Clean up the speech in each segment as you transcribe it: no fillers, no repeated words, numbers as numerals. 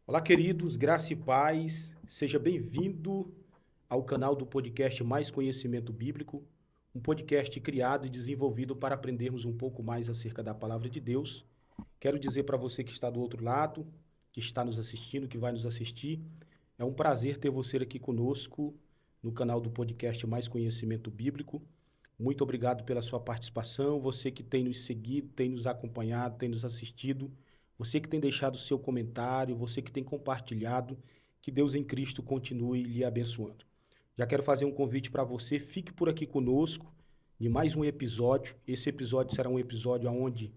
Olá, queridos, graça e paz. Seja bem-vindo ao canal do podcast Mais Conhecimento Bíblico, um podcast criado e desenvolvido para aprendermos um pouco mais acerca da palavra de Deus. Quero dizer para você que está do outro lado, que está nos assistindo, que vai nos assistir, é um prazer ter você aqui conosco no canal do podcast Mais Conhecimento Bíblico. Muito obrigado pela sua participação, você que tem nos seguido, tem nos acompanhado, tem nos assistido. Você que tem deixado o seu comentário, você que tem compartilhado, que Deus em Cristo continue lhe abençoando. Já quero fazer um convite para você, fique por aqui conosco em mais um episódio. Esse episódio será um episódio onde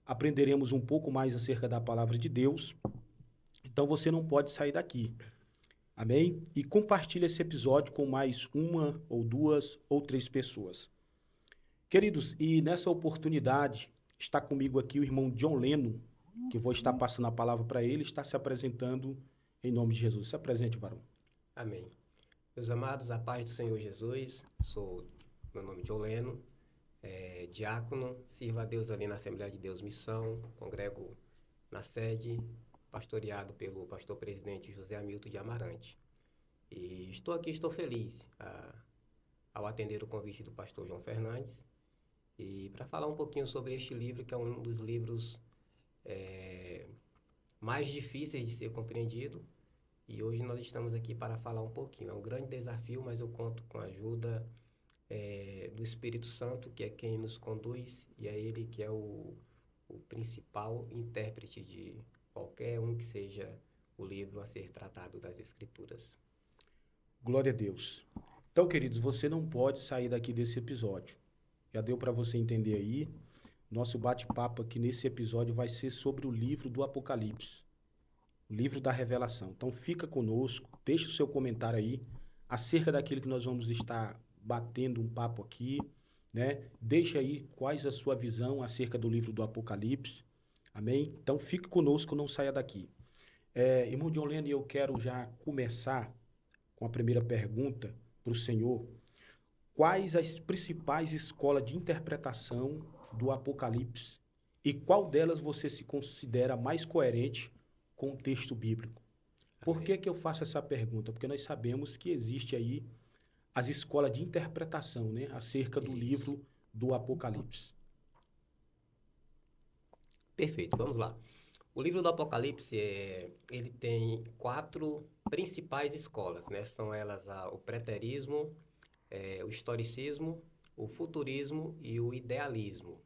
aprenderemos um pouco mais acerca da palavra de Deus. Então você não pode sair daqui. Amém? E compartilhe esse episódio com mais uma ou duas ou três pessoas. Queridos, e nessa oportunidade está comigo aqui o irmão John Leno, que vou estar passando a palavra para ele, está se apresentando em nome de Jesus. Se apresente, varão. Amém. Meus amados, a paz do Senhor Jesus, meu nome é John Leno, diácono, sirvo a Deus ali na Assembleia de Deus Missão, congrego na sede, pastoreado pelo pastor presidente José Hamilton de Amarante. E estou aqui, estou feliz ao atender o convite do pastor João Fernandes e para falar um pouquinho sobre este livro, que é um dos livros mais difíceis de ser compreendido. E hoje nós estamos aqui para falar um pouquinho. É um grande desafio, mas eu conto com a ajuda do Espírito Santo, que é quem nos conduz, e é ele que é o principal intérprete de qualquer um que seja o livro a ser tratado das Escrituras. Glória a Deus. Então, queridos, você não pode sair daqui desse episódio. Já deu para você entender aí? Nosso bate-papo aqui nesse episódio vai ser sobre o livro do Apocalipse, o livro da Revelação. Então, fica conosco, deixa o seu comentário aí acerca daquilo que nós vamos estar batendo um papo aqui, né? Deixa aí quais a sua visão acerca do livro do Apocalipse, amém? Então, fique conosco, não saia daqui. Irmão John Lennon, eu quero já começar com a primeira pergunta para o senhor. Quais as principais escolas de interpretação do Apocalipse e qual delas você se considera mais coerente com o texto bíblico? Por Amém. que eu faço essa pergunta? Porque nós sabemos que existe aí as escolas de interpretação, né, acerca do Isso. livro do Apocalipse. Perfeito, vamos lá. O livro do Apocalipse, ele tem 4 principais escolas, né? São elas o preterismo, o historicismo, o futurismo e o idealismo.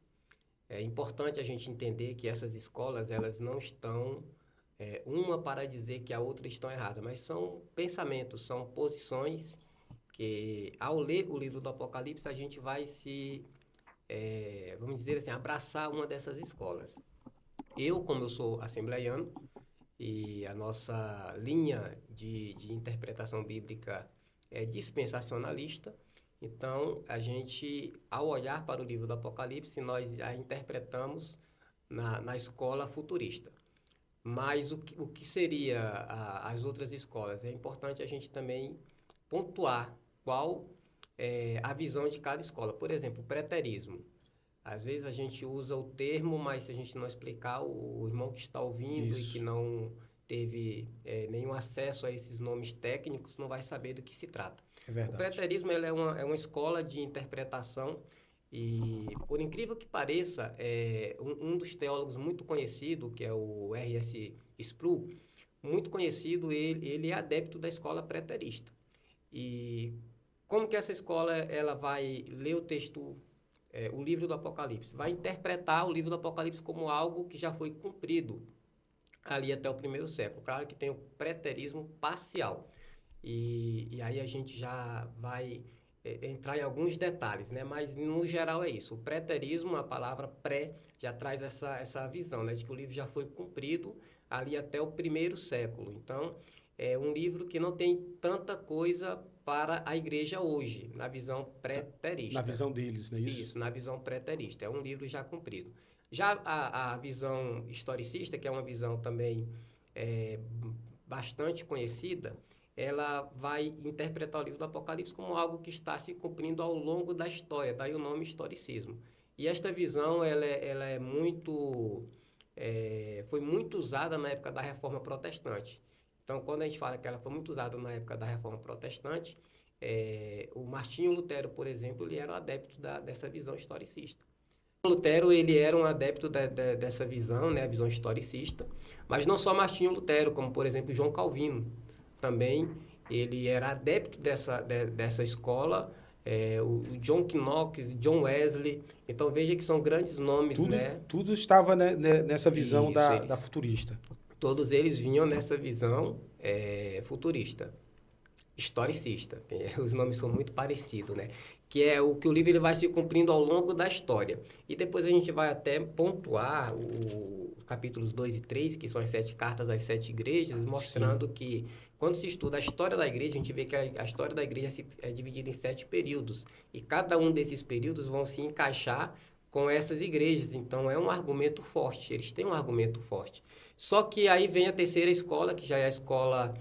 É importante a gente entender que essas escolas, elas não estão uma para dizer que a outra está errada, mas são pensamentos, são posições que, ao ler o livro do Apocalipse, a gente vai vamos dizer assim, abraçar uma dessas escolas. Como eu sou assembleiano, e a nossa linha de interpretação bíblica é dispensacionalista, então a gente, ao olhar para o livro do Apocalipse, nós a interpretamos na escola futurista. Mas o que seria as outras escolas? É importante a gente também pontuar qual é a visão de cada escola. Por exemplo, o preterismo. Às vezes a gente usa o termo, mas se a gente não explicar, o irmão que está ouvindo e que Isso, não teve nenhum acesso a esses nomes técnicos não vai saber do que se trata. é O verdade. preterismo ele é uma escola de interpretação e, por incrível que pareça, um dos teólogos muito conhecido, que é o R.S. Sproul, muito conhecido, ele é adepto da escola preterista. E como que essa escola ela vai ler o texto, o livro do Apocalipse? Vai interpretar o livro do Apocalipse como algo que já foi cumprido ali até o primeiro século. Claro que tem o preterismo parcial. E aí a gente já vai entrar em alguns detalhes, né? Mas no geral é isso. O preterismo, a palavra pré, já traz essa visão, né? De que o livro já foi cumprido ali até o primeiro século. Então, é um livro que não tem tanta coisa para a igreja hoje, na visão Na preterista. visão deles, não é isso? Isso, na visão preterista. É um livro já cumprido. Já a visão historicista, que é uma visão também é, bastante conhecida, ela vai interpretar o livro do Apocalipse como algo que está se cumprindo ao longo da história, daí o nome historicismo. E esta visão ela é muito foi muito usada na época da Reforma Protestante. Então, quando a gente fala que ela foi muito usada na época da Reforma Protestante, o Martinho Lutero, por exemplo, ele era um adepto dessa visão historicista. Lutero, ele era um adepto dessa visão, né, a visão historicista, mas não só Martinho Lutero, como, por exemplo, João Calvino. Também ele era adepto dessa escola, o John Knox, John Wesley. Então, veja que são grandes nomes, né? Tudo estava, né, nessa visão Isso, da futurista. Todos eles vinham nessa visão futurista, historicista. Os nomes são muito parecidos, né? Que é o que o livro ele vai se cumprindo ao longo da história. E depois a gente vai até pontuar os capítulos 2 e 3, que são as 7 cartas às 7 igrejas, mostrando Sim. que quando se estuda a história da igreja, a gente vê que a história da igreja é dividida em 7 períodos. E cada um desses períodos vão se encaixar com essas igrejas. Então, é um argumento forte. Eles têm um argumento forte. Só que aí vem a terceira escola, que já é a escola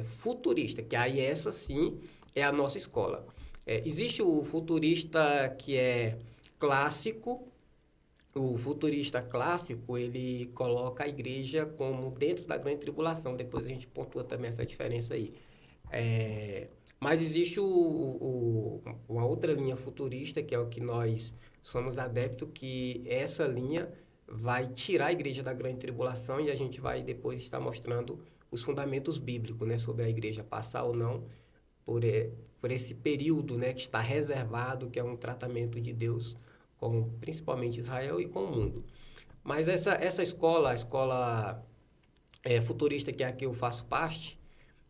futurista, que aí essa sim é a nossa escola. Existe o futurista que é clássico. O futurista clássico, ele coloca a igreja como dentro da grande tribulação. Depois a gente pontua também essa diferença aí. Mas existe uma outra linha futurista, que é o que nós somos adeptos, que essa linha vai tirar a igreja da grande tribulação e a gente vai depois estar mostrando os fundamentos bíblicos, né, sobre a igreja passar ou não por esse período, né, que está reservado, que é um tratamento de Deus com principalmente Israel e com o mundo. Mas essa escola, a escola futurista, que é a que eu faço parte,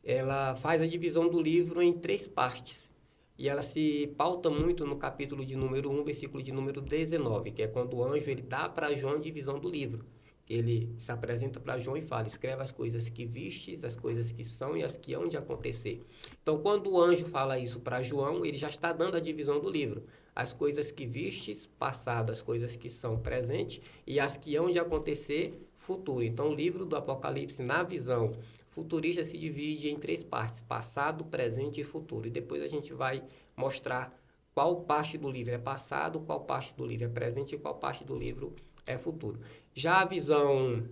ela faz a divisão do livro em 3 partes. E ela se pauta muito no capítulo de número 1, versículo de número 19, que é quando o anjo ele dá para João a divisão do livro. Ele se apresenta para João e fala: escreva as coisas que vistes, as coisas que são e as que hão de acontecer. Então, quando o anjo fala isso para João, ele já está dando a divisão do livro. As coisas que vistes, passado, as coisas que são, presente, e as que hão de acontecer, futuro. Então, o livro do Apocalipse, na visão futurista, se divide em 3 partes: passado, presente e futuro. E depois a gente vai mostrar qual parte do livro é passado, qual parte do livro é presente e qual parte do livro é futuro. Já a visão...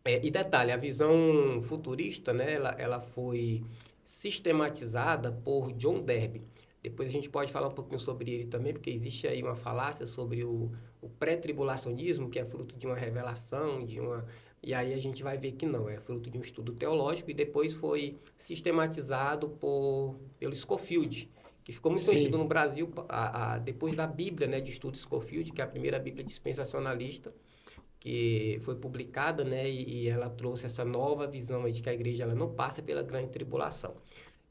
e detalhe, a visão futurista, né, ela foi sistematizada por John Derby. Depois a gente pode falar um pouquinho sobre ele também, porque existe aí uma falácia sobre o pré-tribulacionismo, que é fruto de uma revelação, e aí a gente vai ver que não, é fruto de um estudo teológico, e depois foi sistematizado pelo Scofield, que ficou muito conhecido no Brasil depois da Bíblia, né, de estudo Scofield, que é a primeira Bíblia dispensacionalista, que foi publicada, né, e ela trouxe essa nova visão aí de que a igreja ela não passa pela grande tribulação.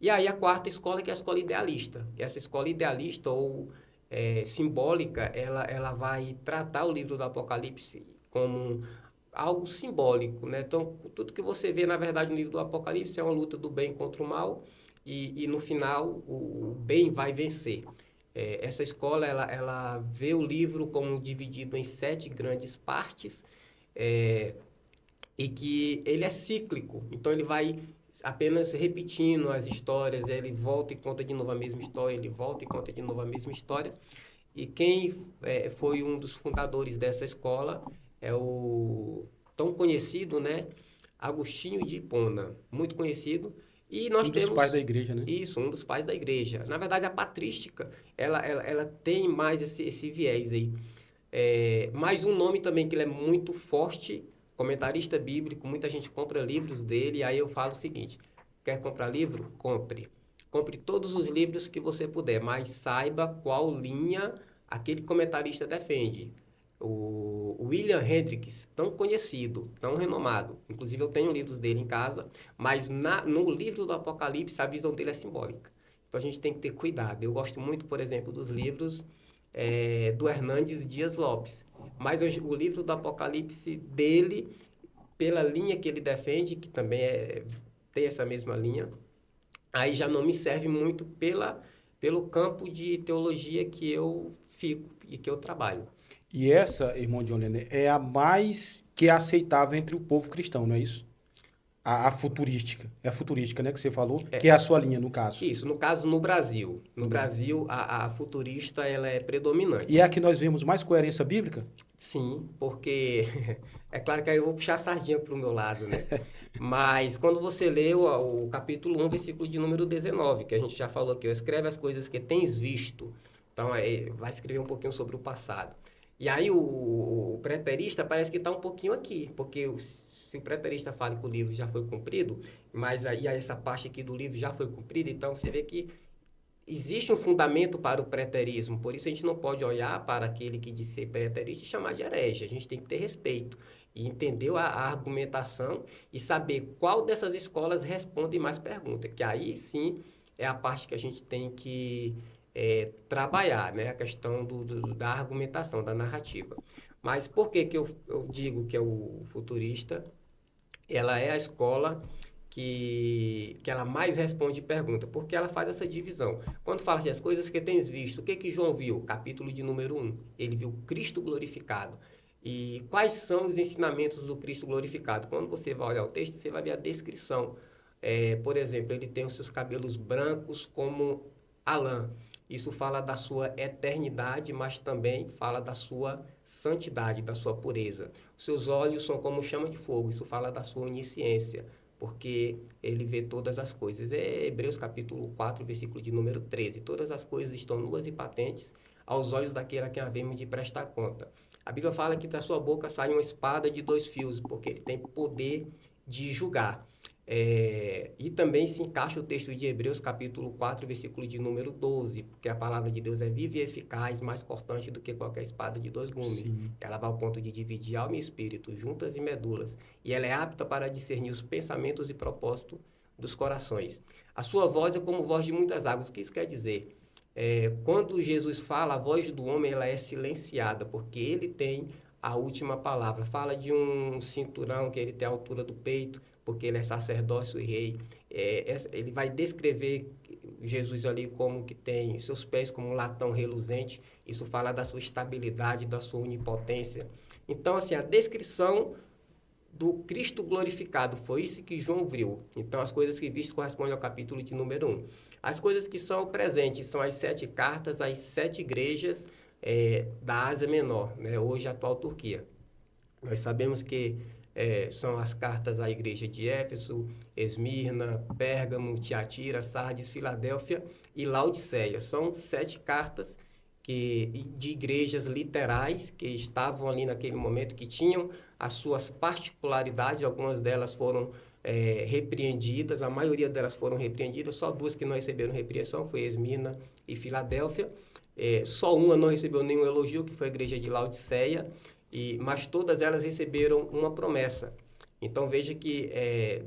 E aí a quarta escola, que é a escola idealista. Essa escola idealista ou simbólica, ela vai tratar o livro do Apocalipse como algo simbólico, né? Então, tudo que você vê, na verdade, no livro do Apocalipse é uma luta do bem contra o mal e no final, o bem vai vencer. Essa escola, ela vê o livro como dividido em 7 grandes partes e que ele é cíclico. Então, ele vai apenas repetindo as histórias, ele volta e conta de novo a mesma história, ele volta e conta de novo a mesma história. E quem foi um dos fundadores dessa escola é o tão conhecido, né, Agostinho de Hipona, muito conhecido. E nós temos... Um dos pais da igreja, né? Isso, um dos pais da igreja. Na verdade, a patrística, ela tem mais esse viés aí. Mais um nome também que ele é muito forte, comentarista bíblico, muita gente compra livros dele, e aí eu falo o seguinte: quer comprar livro? Compre. Compre todos os livros que você puder, mas saiba qual linha aquele comentarista defende. O William Hendricks, tão conhecido, tão renomado, inclusive eu tenho livros dele em casa, mas no livro do Apocalipse a visão dele é simbólica. Então a gente tem que ter cuidado. Eu gosto muito, por exemplo, dos livros do Hernandes Dias Lopes, mas o livro do Apocalipse dele, pela linha que ele defende, que também tem essa mesma linha, aí já não me serve muito pelo campo de teologia que eu fico e que eu trabalho. E essa, irmão John Lennon, é a mais que é aceitável entre o povo cristão, não é isso? A futurística. É a futurística, né, que você falou, que é a sua linha, no caso. Isso, no caso, no Brasil. No Brasil, a futurista, ela é predominante. E é a que nós vemos mais coerência bíblica? Sim, porque é claro que aí eu vou puxar a sardinha para o meu lado, né? Mas quando você lê o capítulo 1, versículo de número 19, que a gente já falou aqui, ó, escreve as coisas que tens visto. Então, vai escrever um pouquinho sobre o passado. E aí o preterista parece que está um pouquinho aqui, porque se o preterista fala que o livro já foi cumprido, mas aí essa parte aqui do livro já foi cumprida, então você vê que existe um fundamento para o preterismo, por isso a gente não pode olhar para aquele que diz ser preterista e chamar de herege. A gente tem que ter respeito e entender a argumentação e saber qual dessas escolas responde mais perguntas, que aí sim é a parte que a gente tem que trabalhar, né? A questão da argumentação, da narrativa. Mas por que eu digo que é o futurista? Ela é a escola que ela mais responde pergunta, porque ela faz essa divisão. Quando fala assim, as coisas que tens visto, o que João viu? Capítulo de número 1. Ele viu Cristo glorificado. E quais são os ensinamentos do Cristo glorificado? Quando você vai olhar o texto, você vai ver a descrição. Por exemplo, ele tem os seus cabelos brancos como a lã. Isso fala da sua eternidade, mas também fala da sua santidade, da sua pureza. Os seus olhos são como chama de fogo. Isso fala da sua onisciência, porque ele vê todas as coisas. É Hebreus capítulo 4, versículo de número 13. Todas as coisas estão nuas e patentes aos olhos daquele a quem havemos de prestar conta. A Bíblia fala que da sua boca sai uma espada de dois fios, porque ele tem poder de julgar. E também se encaixa o texto de Hebreus, capítulo 4, versículo de número 12, porque a palavra de Deus é viva e eficaz, mais cortante do que qualquer espada de dois gumes. Sim. Ela vai ao ponto de dividir alma e espírito, juntas e medulas, e ela é apta para discernir os pensamentos e propósitos dos corações. A sua voz é como voz de muitas águas. O que isso quer dizer? Quando Jesus fala, a voz do homem ela é silenciada, porque ele tem a última palavra. Fala de um cinturão que ele tem a altura do peito, porque ele é sacerdócio e rei. Ele vai descrever Jesus ali como que tem seus pés como um latão reluzente. Isso fala da sua estabilidade, da sua onipotência. Então, assim, a descrição do Cristo glorificado foi isso que João viu. Então, as coisas que viste correspondem ao capítulo de número 1. As coisas que são presentes são as 7 cartas às 7 igrejas da Ásia Menor, né? Hoje a atual Turquia. Nós sabemos que são as cartas à igreja de Éfeso, Esmirna, Pérgamo, Tiatira, Sardes, Filadélfia e Laodiceia. São 7 cartas de igrejas literais que estavam ali naquele momento, que tinham as suas particularidades. Algumas delas foram repreendidas, a maioria delas foram repreendidas, só 2 que não receberam repreensão, foi Esmirna e Filadélfia. Só uma não recebeu nenhum elogio, que foi a igreja de Laodiceia, mas todas elas receberam uma promessa. Então veja que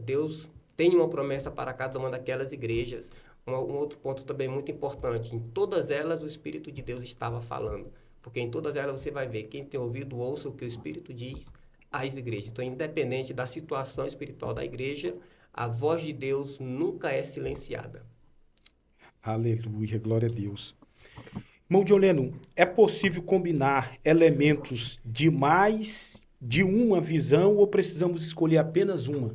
Deus tem uma promessa para cada uma daquelas igrejas. Um outro ponto também muito importante, em todas elas o Espírito de Deus estava falando, porque em todas elas você vai ver, quem tem ouvido ouça o que o Espírito diz às igrejas. Então, independente da situação espiritual da igreja, a voz de Deus nunca é silenciada. Aleluia, glória a Deus. Irmão Dioleno, é possível combinar elementos de mais de uma visão ou precisamos escolher apenas uma?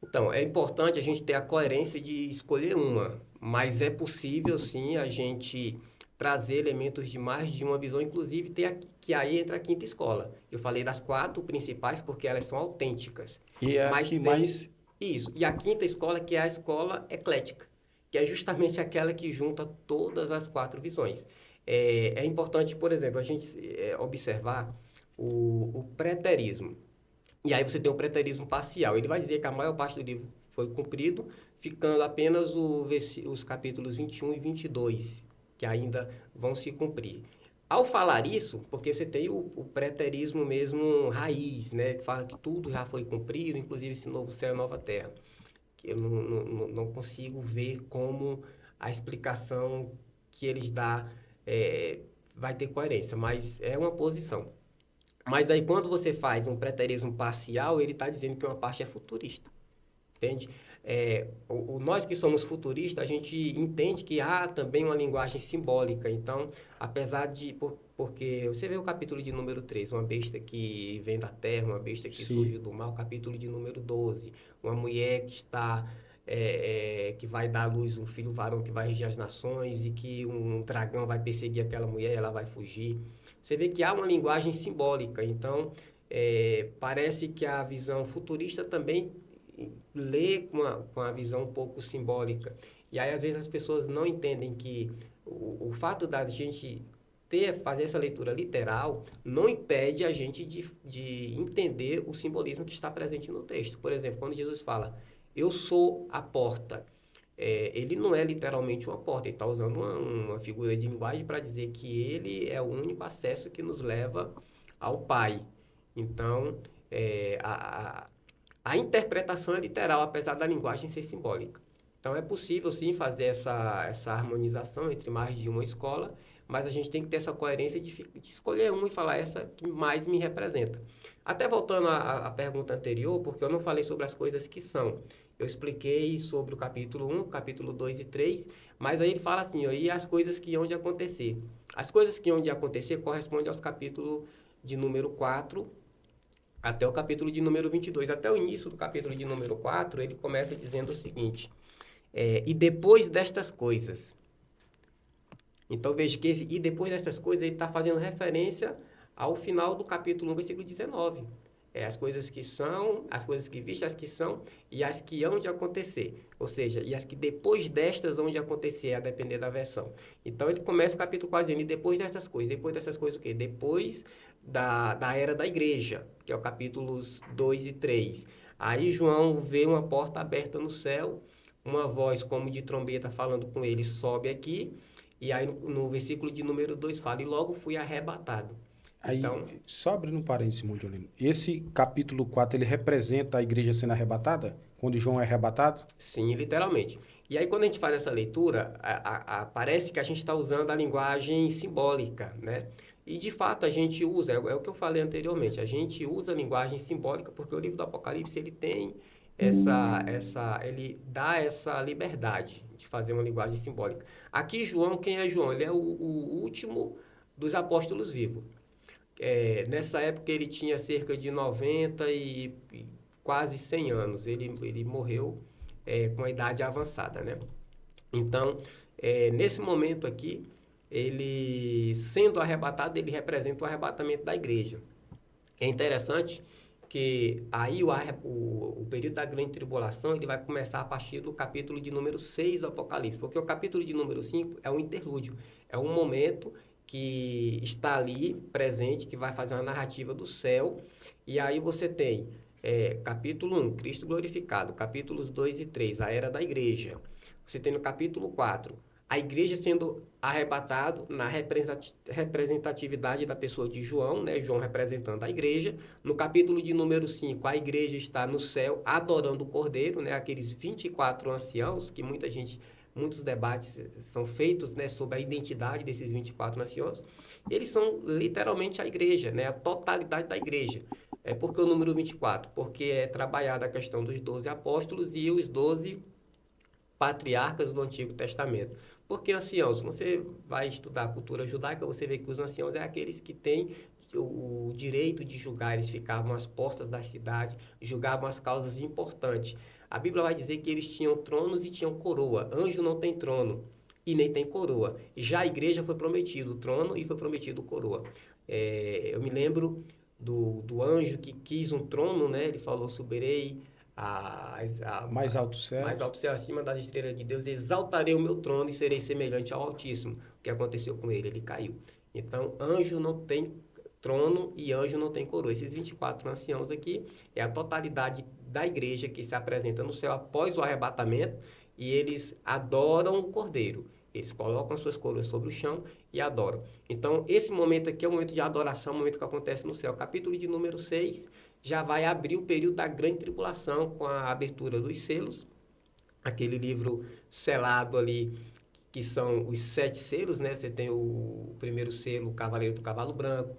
Então, é importante a gente ter a coerência de escolher uma, mas é possível sim a gente trazer elementos de mais de uma visão, inclusive que aí entra a quinta escola. Eu falei das 4 principais porque elas são autênticas. E é as Mas que tem mais... isso. E a quinta escola, que é a escola eclética, que é justamente aquela que junta todas as 4 visões. É importante, por exemplo, a gente observar o preterismo. E aí você tem o preterismo parcial. Ele vai dizer que a maior parte do livro foi cumprido, ficando apenas os capítulos 21 e 22, que ainda vão se cumprir. Ao falar isso, porque você tem o preterismo mesmo raiz, né? Que fala que tudo já foi cumprido, inclusive esse novo céu e nova terra. Que eu não consigo ver como a explicação que eles dão vai ter coerência, mas é uma posição. Mas aí quando você faz um preterismo parcial, ele está dizendo que uma parte é futurista, entende? Nós que somos futuristas, a gente entende que há também uma linguagem simbólica. Então, apesar de... Porque você vê o capítulo de número 3, uma besta que vem da terra, uma besta que Sim. surge do mal. Capítulo de número 12, uma mulher que está que vai dar à luz um filho varão que vai regir as nações e que um dragão vai perseguir aquela mulher e ela vai fugir. Você vê que há uma linguagem simbólica. Então, parece que a visão futurista também lê com a visão um pouco simbólica. E aí, às vezes, as pessoas não entendem que o fato da gente fazer essa leitura literal não impede a gente de entender o simbolismo que está presente no texto. Por exemplo, quando Jesus fala, eu sou a porta, ele não é literalmente uma porta, ele está usando uma figura de linguagem para dizer que ele é o único acesso que nos leva ao Pai. Então, a interpretação é literal, apesar da linguagem ser simbólica. Então, é possível, sim, fazer essa harmonização entre mais de uma escola, mas a gente tem que ter essa coerência de escolher uma e falar essa que mais me representa. Até voltando à pergunta anterior, porque eu não falei sobre as coisas que são. Eu expliquei sobre o capítulo 1, capítulo 2 e 3, mas aí ele fala assim, ó, e as coisas que hão de acontecer. As coisas que hão de acontecer correspondem aos capítulos de número 4 até o capítulo de número 22. Até o início do capítulo de número 4, ele começa dizendo o seguinte, e depois destas coisas. Então, veja que e depois destas coisas, ele está fazendo referência ao final do capítulo 1, versículo 19. As coisas que são, as coisas que viste, as que são e as que hão de acontecer. Ou seja, e as que depois destas hão de acontecer, a depender da versão. Então, ele começa o capítulo quase dizendo, e depois destas coisas. Depois dessas coisas o quê? Depois da era da igreja, que é o capítulos 2 e 3. Aí, João vê uma porta aberta no céu, uma voz como de trombeta falando com ele, sobe aqui. E aí, no versículo de número 2 fala, e logo fui arrebatado. Aí, Então, só abrindo um parênteses, Mundialino. Esse capítulo 4, ele representa a igreja sendo arrebatada? Quando João é arrebatado? sim, literalmente. E aí, quando a gente faz essa leitura, parece que a gente está usando a linguagem simbólica, né? E, de fato, a gente usa, é o que eu falei anteriormente, a gente usa a linguagem simbólica porque o livro do Apocalipse, ele tem ele dá essa liberdade de fazer uma linguagem simbólica. Aqui, João, quem é João? Ele é o último dos apóstolos vivos. Nessa época, ele tinha cerca de 90 e quase 100 anos. Ele morreu com a idade avançada, né? Então, nesse momento aqui, ele, sendo arrebatado, ele representa o arrebatamento da igreja. É interessante que aí o período da grande tribulação ele vai começar a partir do capítulo de número 6 do Apocalipse, porque o capítulo de número 5 é um interlúdio, é um momento que está ali presente, que vai fazer uma narrativa do céu, e aí você tem capítulo 1, Cristo glorificado, capítulos 2 e 3, a era da igreja. Você tem no capítulo 4, a igreja sendo arrebatado na representatividade da pessoa de João, né? João representando a igreja. No capítulo de número 5, a igreja está no céu adorando o Cordeiro, né? Aqueles 24 anciãos, que muitos debates são feitos, né, sobre a identidade desses 24 anciãos. Eles são literalmente a igreja, né? A totalidade da igreja. Por que o número 24? Porque é trabalhada a questão dos 12 apóstolos e os 12 patriarcas do Antigo Testamento. Porque anciãos, você vai estudar a cultura judaica, você vê que os anciãos é aqueles que têm o direito de julgar, eles ficavam às portas da cidade, julgavam as causas importantes. A Bíblia vai dizer que eles tinham tronos e tinham coroa. Anjo não tem trono e nem tem coroa. Já a igreja foi prometido o trono e foi prometido coroa. Eu me lembro do anjo que quis um trono, né? Ele falou, subirei mais alto céu. Mais alto céu acima das estrelas de Deus, exaltarei o meu trono e serei semelhante ao Altíssimo. O que aconteceu com ele? Ele caiu. Então, anjo não tem trono e anjo não tem coroa. Esses 24 anciãos aqui é a totalidade da igreja que se apresenta no céu após o arrebatamento e eles adoram o Cordeiro. Eles colocam suas coroas sobre o chão e adoram. Então, esse momento aqui é o momento de adoração, o momento que acontece no céu. Capítulo de número 6 já vai abrir o período da grande tribulação com a abertura dos selos. Aquele livro selado ali, que são os 7 selos, né? Você tem o primeiro selo, o Cavaleiro do Cavalo Branco,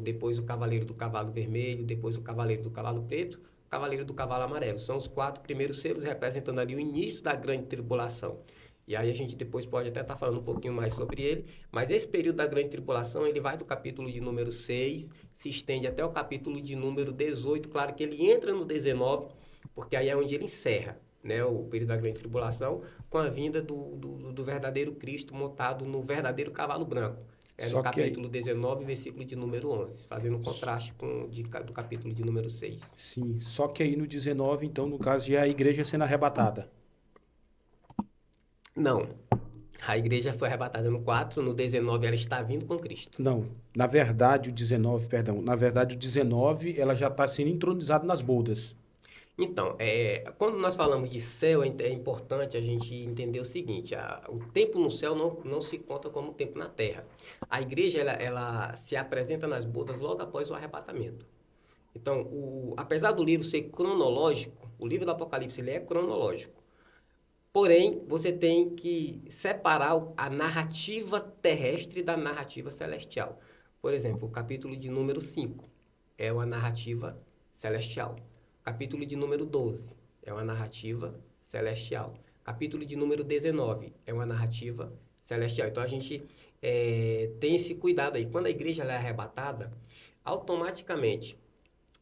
depois o Cavaleiro do Cavalo Vermelho, depois o Cavaleiro do Cavalo Preto, o Cavaleiro do Cavalo Amarelo. São os 4 primeiros selos representando ali o início da grande tribulação. E aí a gente depois pode até estar falando um pouquinho mais sobre ele, mas esse período da grande tribulação, ele vai do capítulo de número 6, se estende até o capítulo de número 18, claro que ele entra no 19, porque aí é onde ele encerra. né, o período da grande tribulação, com a vinda do verdadeiro Cristo montado no verdadeiro cavalo branco. É no Só que aí, capítulo 19, versículo de número 11, fazendo um contraste do capítulo de número 6. sim, só que aí no 19, então, no caso, já é a igreja sendo arrebatada. Não, a igreja foi arrebatada no 4, no 19 ela está vindo com Cristo. Não, na verdade, na verdade, o 19, ela já está sendo entronizada nas bodas. Então, quando nós falamos de céu, é importante a gente entender o seguinte: o tempo no céu não se conta como tempo na terra. A igreja ela se apresenta nas bodas logo após o arrebatamento. Então, apesar do livro ser cronológico, o livro do Apocalipse ele é cronológico. Porém, você tem que separar a narrativa terrestre da narrativa celestial. Por exemplo, o capítulo de número 5 é uma narrativa celestial. Capítulo de número 12 é uma narrativa celestial. Capítulo de número 19 é uma narrativa celestial. Então, a gente tem esse cuidado aí. Quando a igreja ela é arrebatada, automaticamente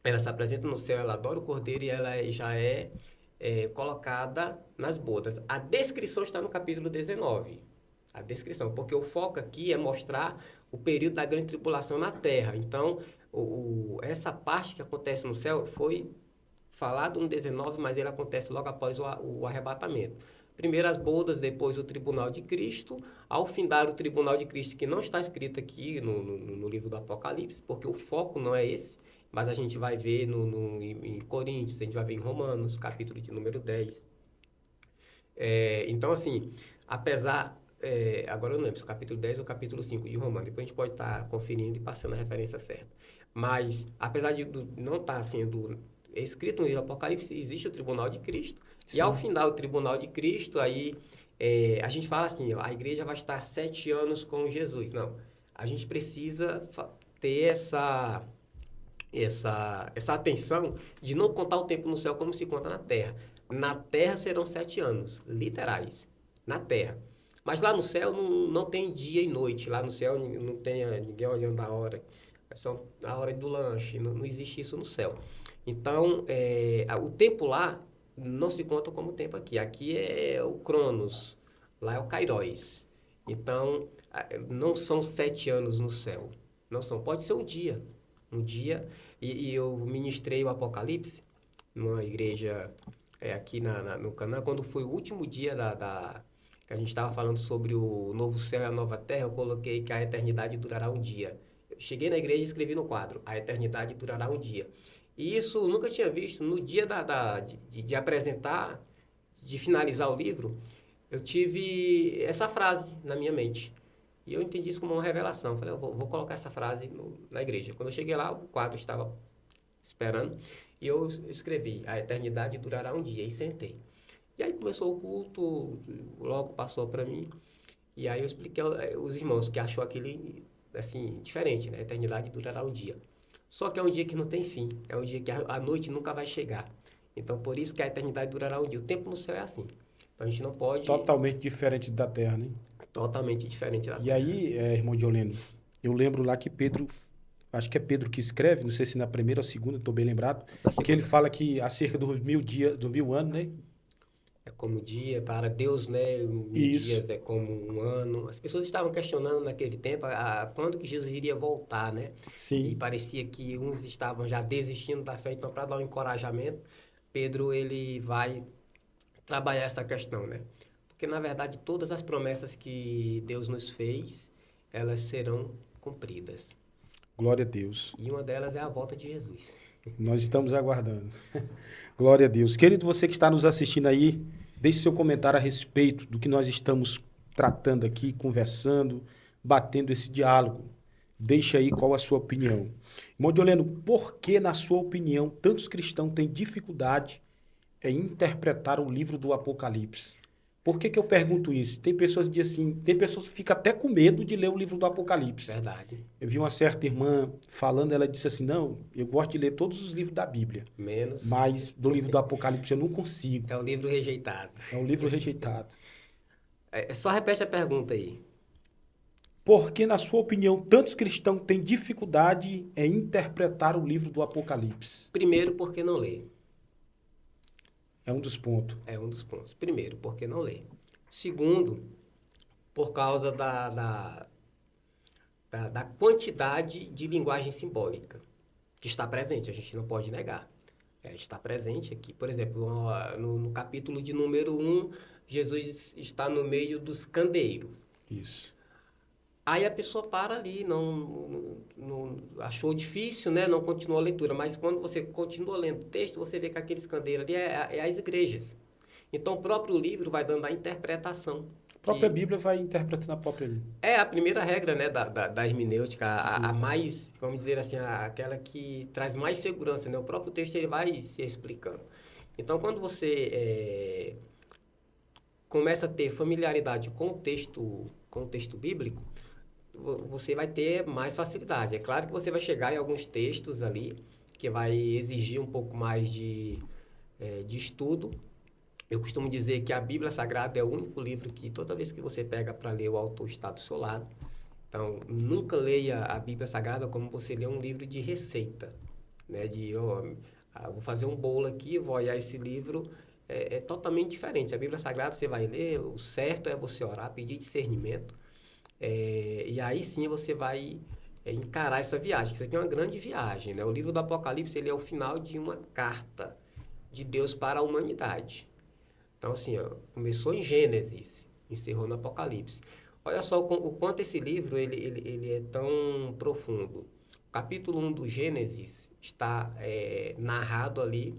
ela se apresenta no céu, ela adora o Cordeiro e ela já é colocada nas bodas. A descrição está no capítulo 19. A descrição, porque o foco aqui é mostrar o período da grande tribulação na terra. Então, essa parte que acontece no céu foi falado no 19, mas ele acontece logo após o arrebatamento. Primeiro as bodas, depois o tribunal de Cristo. Ao findar o tribunal de Cristo, que não está escrito aqui no livro do Apocalipse, porque o foco não é esse, mas a gente vai ver em Coríntios, a gente vai ver em Romanos, capítulo de número 10. Então, assim, apesar... agora eu não lembro se é o capítulo 10 ou o capítulo 5 de Romanos. Depois a gente pode estar conferindo e passando a referência certa. Mas, apesar de não estar sendo escrito no livro do Apocalipse, existe o tribunal de Cristo. Sim. E ao findar o tribunal de Cristo, aí a gente fala assim, a igreja vai estar 7 anos com Jesus. Não, a gente precisa ter essa atenção de não contar o tempo no céu como se conta na terra. Na terra serão 7 anos, literais, na terra. Mas lá no céu não tem dia e noite. Lá no céu não tem ninguém olhando a hora. São a hora do lanche. Não existe isso no céu. Então, o tempo lá não se conta como tempo aqui. Aqui é o Cronos. Lá é o Kairos. Então, não são 7 anos no céu. Não são. Pode ser um dia. Um dia. E eu ministrei o Apocalipse numa igreja aqui no Canaã. Quando foi o último dia que a gente estava falando sobre o novo céu e a nova terra, eu coloquei que a eternidade durará um dia. Eu cheguei na igreja e escrevi no quadro: a eternidade durará um dia. E isso eu nunca tinha visto. No dia de apresentar, de finalizar o livro, eu tive essa frase na minha mente. E eu entendi isso como uma revelação. Falei, eu vou colocar essa frase na igreja. Quando eu cheguei lá, o quadro estava esperando. E eu escrevi: a eternidade durará um dia. E sentei. E aí começou o culto, logo passou para mim. E aí eu expliquei aos irmãos que achou aquilo assim, diferente, né? A eternidade durará um dia. Só que é um dia que não tem fim. É um dia que a noite nunca vai chegar. Então, por isso que a eternidade durará um dia. O tempo no céu é assim. Então, a gente não pode... Totalmente diferente da terra, né? Totalmente diferente da terra. E aí, irmão Dioleno, eu lembro lá que Pedro, acho que é Pedro que escreve, não sei se na primeira ou segunda, estou bem lembrado, que ele fala que acerca dos 1000 anos, né? É como dia, para Deus, né? 1000 dias é como um ano. As pessoas estavam questionando naquele tempo quando que Jesus iria voltar, né? Sim. E parecia que uns estavam já desistindo da fé. Então, para dar um encorajamento, Pedro, ele vai trabalhar essa questão, né? Porque, na verdade, todas as promessas que Deus nos fez, elas serão cumpridas. Glória a Deus. E uma delas é a volta de Jesus. Nós estamos aguardando. Glória a Deus. Querido, você que está nos assistindo aí, deixe seu comentário a respeito do que nós estamos tratando aqui, conversando, batendo esse diálogo. Deixe aí qual a sua opinião. Irmão Dioleno, por que, na sua opinião, tantos cristãos têm dificuldade em interpretar o livro do Apocalipse? Por que eu pergunto isso? Tem pessoas que dizem assim, tem pessoas que ficam até com medo de ler o livro do Apocalipse. Verdade. Eu vi uma certa irmã falando, ela disse assim, não, eu gosto de ler todos os livros da Bíblia. Menos. Mas do livro do Apocalipse eu não consigo. É o livro rejeitado. É um livro rejeitado. Só repete a pergunta aí. Por que, na sua opinião, tantos cristãos têm dificuldade em interpretar o livro do Apocalipse? Primeiro, porque não lê. É um dos pontos. É um dos pontos. Primeiro, porque não lê. Segundo, por causa da quantidade de linguagem simbólica que está presente, a gente não pode negar. Está presente aqui. Por exemplo, no capítulo de número 1, Jesus está no meio dos candeeiros. Isso. Aí a pessoa para ali, não achou difícil, né? Não continuou a leitura. Mas quando você continua lendo o texto, você vê que aqueles candeeiros ali é as igrejas. Então o próprio livro vai dando a interpretação. A própria Bíblia vai interpretando a própria Bíblia. É a primeira regra, né, da hermenêutica, a Sim. mais, vamos dizer assim, aquela que traz mais segurança, né? O próprio texto ele vai se explicando. Então, quando você começa a ter familiaridade com o texto bíblico, você vai ter mais facilidade. É claro que você vai chegar em alguns textos ali que vai exigir um pouco mais de estudo. Eu costumo dizer que a Bíblia Sagrada é o único livro que toda vez que você pega para ler, o autor está do seu lado. Então, nunca leia a Bíblia Sagrada como você lê um livro de receita, né? Vou fazer um bolo aqui, vou olhar esse livro, é totalmente diferente. A Bíblia Sagrada você vai ler, o certo é você orar, pedir discernimento, e aí sim você vai encarar essa viagem. Isso aqui é uma grande viagem, né? O livro do Apocalipse ele é o final de uma carta de Deus para a humanidade. Então, assim, ó, começou em Gênesis, encerrou no Apocalipse. Olha só o quanto esse livro ele é tão profundo. O capítulo 1 do Gênesis está narrado ali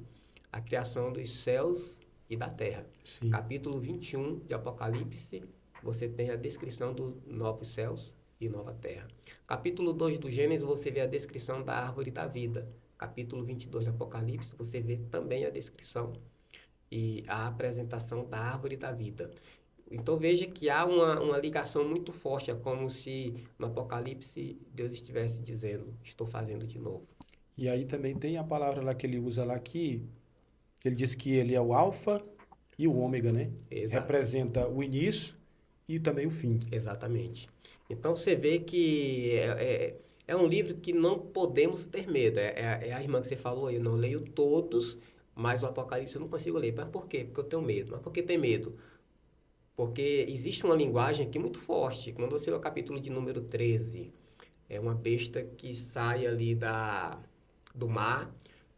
a criação dos céus e da terra. Sim. Capítulo 21 de Apocalipse, você tem a descrição dos novos céus e nova terra. Capítulo 2 do Gênesis, você vê a descrição da árvore da vida. Capítulo 22 de Apocalipse, você vê também a descrição e a apresentação da árvore da vida. Então veja que há uma ligação muito forte, é como se no Apocalipse Deus estivesse dizendo, estou fazendo de novo. E aí também tem a palavra lá que ele usa lá que ele diz que ele é o alfa e o ômega, né? Exato. Representa o início e também o fim. Exatamente. Então você vê que é um livro que não podemos ter medo. É a irmã que você falou aí, eu não leio todos, mas o Apocalipse eu não consigo ler. Mas por quê? Porque eu tenho medo. Mas por que tem medo? Porque existe uma linguagem aqui muito forte. Quando você lê o capítulo de número 13, é uma besta que sai ali do mar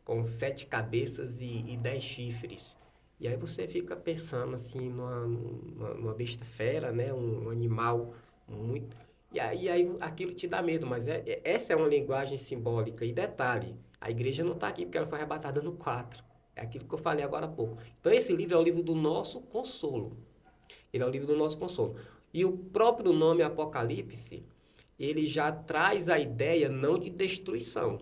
com 7 cabeças e 10 chifres. E aí você fica pensando assim numa besta fera, né? Um animal muito... E aí aquilo te dá medo, mas essa é uma linguagem simbólica. E detalhe, a igreja não está aqui porque ela foi arrebatada no 4. É aquilo que eu falei agora há pouco. Então esse livro é o livro do nosso consolo. Ele é o livro do nosso consolo. E o próprio nome Apocalipse, ele já traz a ideia não de destruição.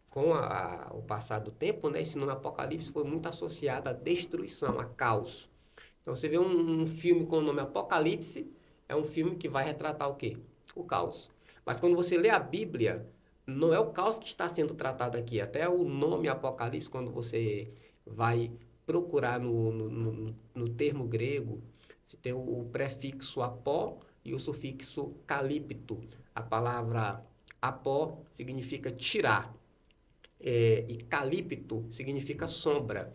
Com o passar do tempo, né, esse nome Apocalipse foi muito associado à destruição, a caos. Então você vê um filme com o nome Apocalipse, é um filme que vai retratar o quê? O caos. Mas quando você lê a Bíblia, não é o caos que está sendo tratado aqui. Até o nome Apocalipse, quando você vai procurar no termo grego, você tem o prefixo apó e o sufixo calípto. A palavra apó significa tirar. E calípto significa sombra.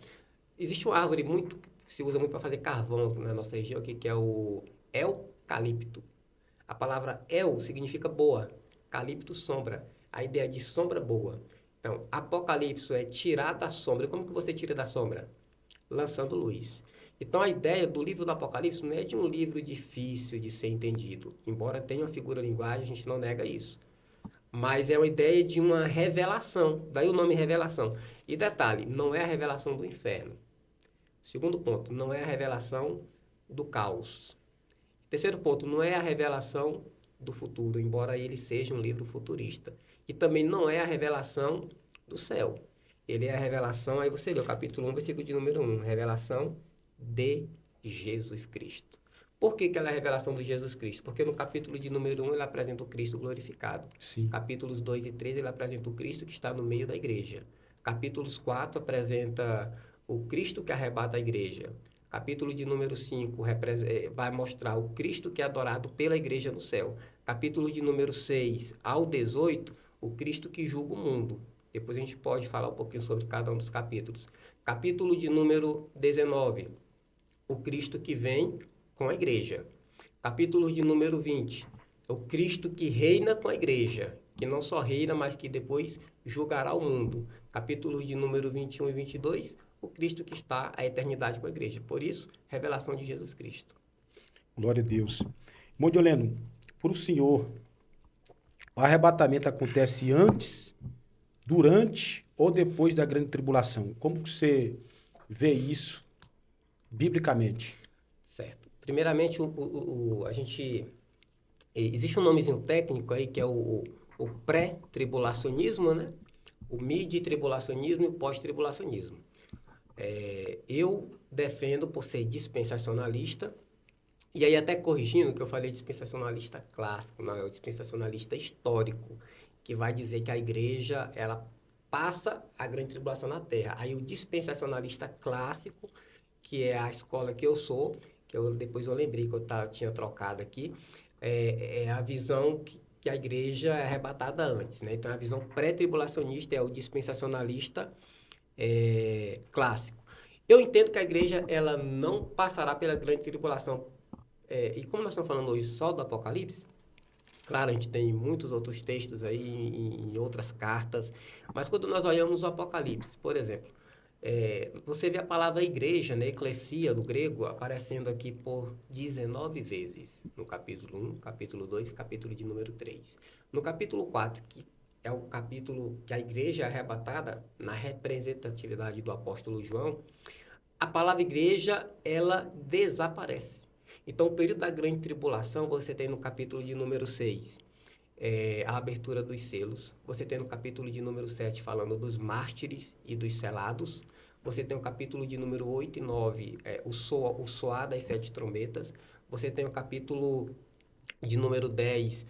Existe uma árvore que se usa muito para fazer carvão na nossa região aqui, que é o eucalipto. A palavra el significa boa, calipto sombra. A ideia de sombra boa. Então, apocalipse é tirar da sombra. Como que você tira da sombra? Lançando luz. Então, a ideia do livro do Apocalipse não é de um livro difícil de ser entendido. Embora tenha uma figura-linguagem, a gente não nega isso. Mas é uma ideia de uma revelação. Daí o nome revelação. E detalhe, não é a revelação do inferno. Segundo ponto, não é a revelação do caos. Terceiro ponto, não é a revelação do futuro, embora ele seja um livro futurista. E também não é a revelação do céu. Ele é a revelação, aí você lê o capítulo 1, versículo de número 1, revelação de Jesus Cristo. Por que ela é a revelação de Jesus Cristo? Porque no capítulo de número 1 ele apresenta o Cristo glorificado. Sim. Capítulos 2 e 3 ele apresenta o Cristo que está no meio da igreja. Capítulos 4 apresenta o Cristo que arrebata a igreja. Capítulo de número 5 vai mostrar o Cristo que é adorado pela igreja no céu. Capítulo de número 6 ao 18, o Cristo que julga o mundo. Depois a gente pode falar um pouquinho sobre cada um dos capítulos. Capítulo de número 19, o Cristo que vem com a igreja. Capítulo de número 20, o Cristo que reina com a igreja, que não só reina, mas que depois julgará o mundo. Capítulo de número 21 e 22, o Cristo que está a eternidade com a igreja. Por isso, revelação de Jesus Cristo. Glória a Deus. Modioleno, para o senhor, o arrebatamento acontece antes, durante ou depois da grande tribulação? Como que você vê isso biblicamente? Certo. Primeiramente, a gente... Existe um nomezinho técnico aí que é o pré-tribulacionismo, né? O mid-tribulacionismo e o pós-tribulacionismo. Eu defendo por ser dispensacionalista, e aí até corrigindo que eu falei dispensacionalista clássico, não, é o dispensacionalista histórico, que vai dizer que a igreja, ela passa a grande tribulação na Terra. Aí o dispensacionalista clássico, que é a escola que eu sou, depois eu lembrei que eu tinha trocado aqui, é a visão que a igreja é arrebatada antes, né? Então a visão pré-tribulacionista é o dispensacionalista clássico. Eu entendo que a igreja ela não passará pela grande tribulação. E como nós estamos falando hoje só do Apocalipse, claro, a gente tem muitos outros textos aí em outras cartas, mas quando nós olhamos o Apocalipse, por exemplo, você vê a palavra igreja, né, eclesia do grego, aparecendo aqui por 19 vezes, no capítulo 1, capítulo 2 e capítulo de número 3. No capítulo 4, que é o capítulo que a igreja é arrebatada, na representatividade do apóstolo João, a palavra igreja, ela desaparece. Então, o período da grande tribulação, você tem no capítulo de número 6, a abertura dos selos. Você tem no capítulo de número 7, falando dos mártires e dos selados. Você tem o capítulo de número 8 e 9, o soar das 7 trombetas. Você tem o capítulo de número 10,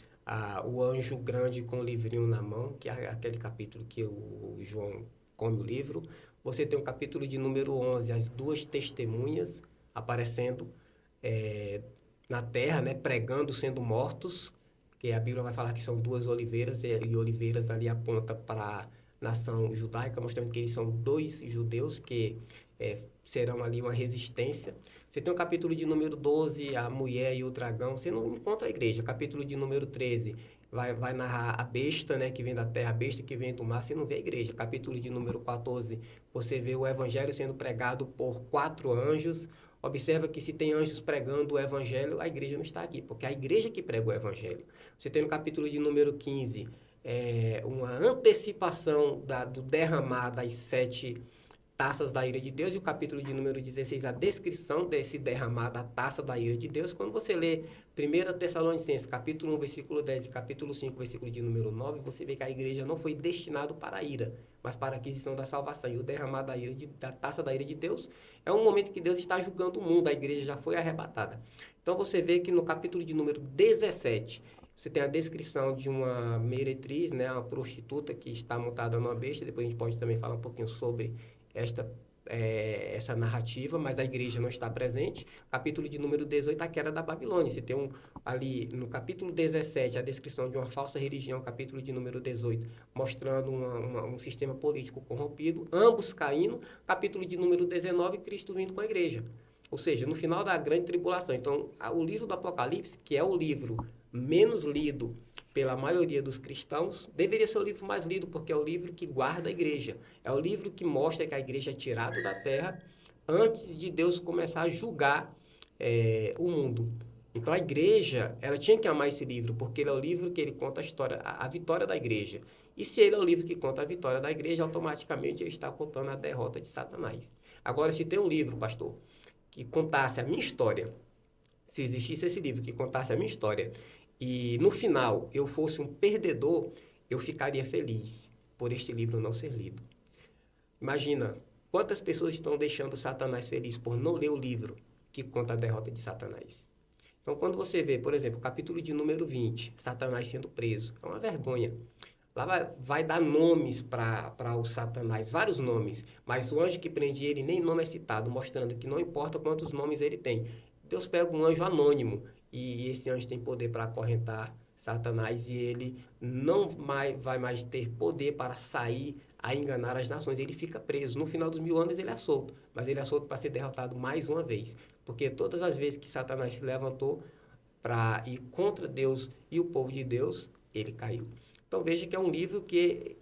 o anjo grande com o livrinho na mão, que é aquele capítulo que o João come o livro. Você tem o capítulo de número 11, as duas testemunhas aparecendo na terra, né, pregando, sendo mortos, que a Bíblia vai falar que são duas oliveiras, e oliveiras ali aponta para a nação judaica, mostrando que eles são dois judeus que serão ali uma resistência. Você tem o capítulo de número 12, a mulher e o dragão, você não encontra a igreja. Capítulo de número 13, vai narrar a besta, né, que vem da terra, a besta que vem do mar, você não vê a igreja. Capítulo de número 14, você vê o evangelho sendo pregado por 4 anjos. Observa que se tem anjos pregando o evangelho, a igreja não está aqui, porque é a igreja que prega o evangelho. Você tem no capítulo de número 15, uma antecipação do derramar das 7 taças da ira de Deus, e o capítulo de número 16, a descrição desse derramar da taça da ira de Deus. Quando você lê 1 Tessalonicenses, capítulo 1, versículo 10 e capítulo 5, versículo de número 9, você vê que a igreja não foi destinada para a ira, mas para a aquisição da salvação. E o derramar da taça da ira de Deus é um momento que Deus está julgando o mundo, a igreja já foi arrebatada. Então você vê que no capítulo de número 17, você tem a descrição de uma meretriz, né, uma prostituta que está montada numa besta. Depois a gente pode também falar um pouquinho sobre essa narrativa, mas a igreja não está presente. Capítulo de número 18, a queda da Babilônia. Você tem ali no capítulo 17 a descrição de uma falsa religião, capítulo de número 18, mostrando um sistema político corrompido, ambos caindo. Capítulo de número 19, Cristo vindo com a igreja. Ou seja, no final da grande tribulação. Então, o livro do Apocalipse, que é o livro menos lido pela maioria dos cristãos, deveria ser o livro mais lido, porque é o livro que guarda a igreja. É o livro que mostra que a igreja é tirada da terra antes de Deus começar a julgar o mundo. Então a igreja, ela tinha que amar esse livro, porque ele é o livro que ele conta a história, a vitória da igreja. E se ele é o livro que conta a vitória da igreja, automaticamente ele está contando a derrota de Satanás. Agora, se tem um livro, pastor, que contasse a minha história, se existisse esse livro que contasse a minha história, e no final eu fosse um perdedor, eu ficaria feliz por este livro não ser lido. Imagina quantas pessoas estão deixando Satanás feliz por não ler o livro que conta a derrota de Satanás. Então, quando você vê, por exemplo, o capítulo de número 20, Satanás sendo preso, é uma vergonha. Lá vai dar nomes para o Satanás, vários nomes, mas o anjo que prende ele nem nome é citado, mostrando que não importa quantos nomes ele tem. Deus pega um anjo anônimo, e esse anjo tem poder para acorrentar Satanás, e ele não vai mais ter poder para sair a enganar as nações. Ele fica preso. No final dos 1000 anos ele é solto, mas ele é solto para ser derrotado mais uma vez. Porque todas as vezes que Satanás se levantou para ir contra Deus e o povo de Deus, ele caiu. Então veja que é um livro que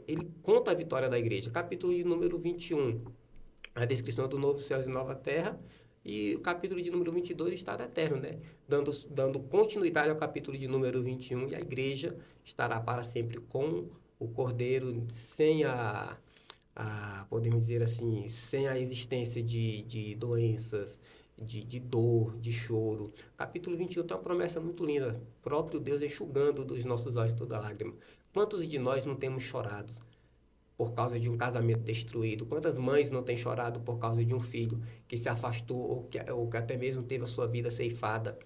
ele conta a vitória da igreja. Capítulo de número 21, a descrição do novo céu e nova terra. E o capítulo de número 22, estado eterno, né? Dando continuidade ao capítulo de número 21, e a igreja estará para sempre com o Cordeiro, sem podemos dizer assim, sem a existência de doenças, de dor, de choro. Capítulo 21 tem uma promessa muito linda, próprio Deus enxugando dos nossos olhos toda lágrima. Quantos de nós não temos chorado por causa de um casamento destruído? Quantas mães não têm chorado por causa de um filho que se afastou ou que até mesmo teve a sua vida ceifada?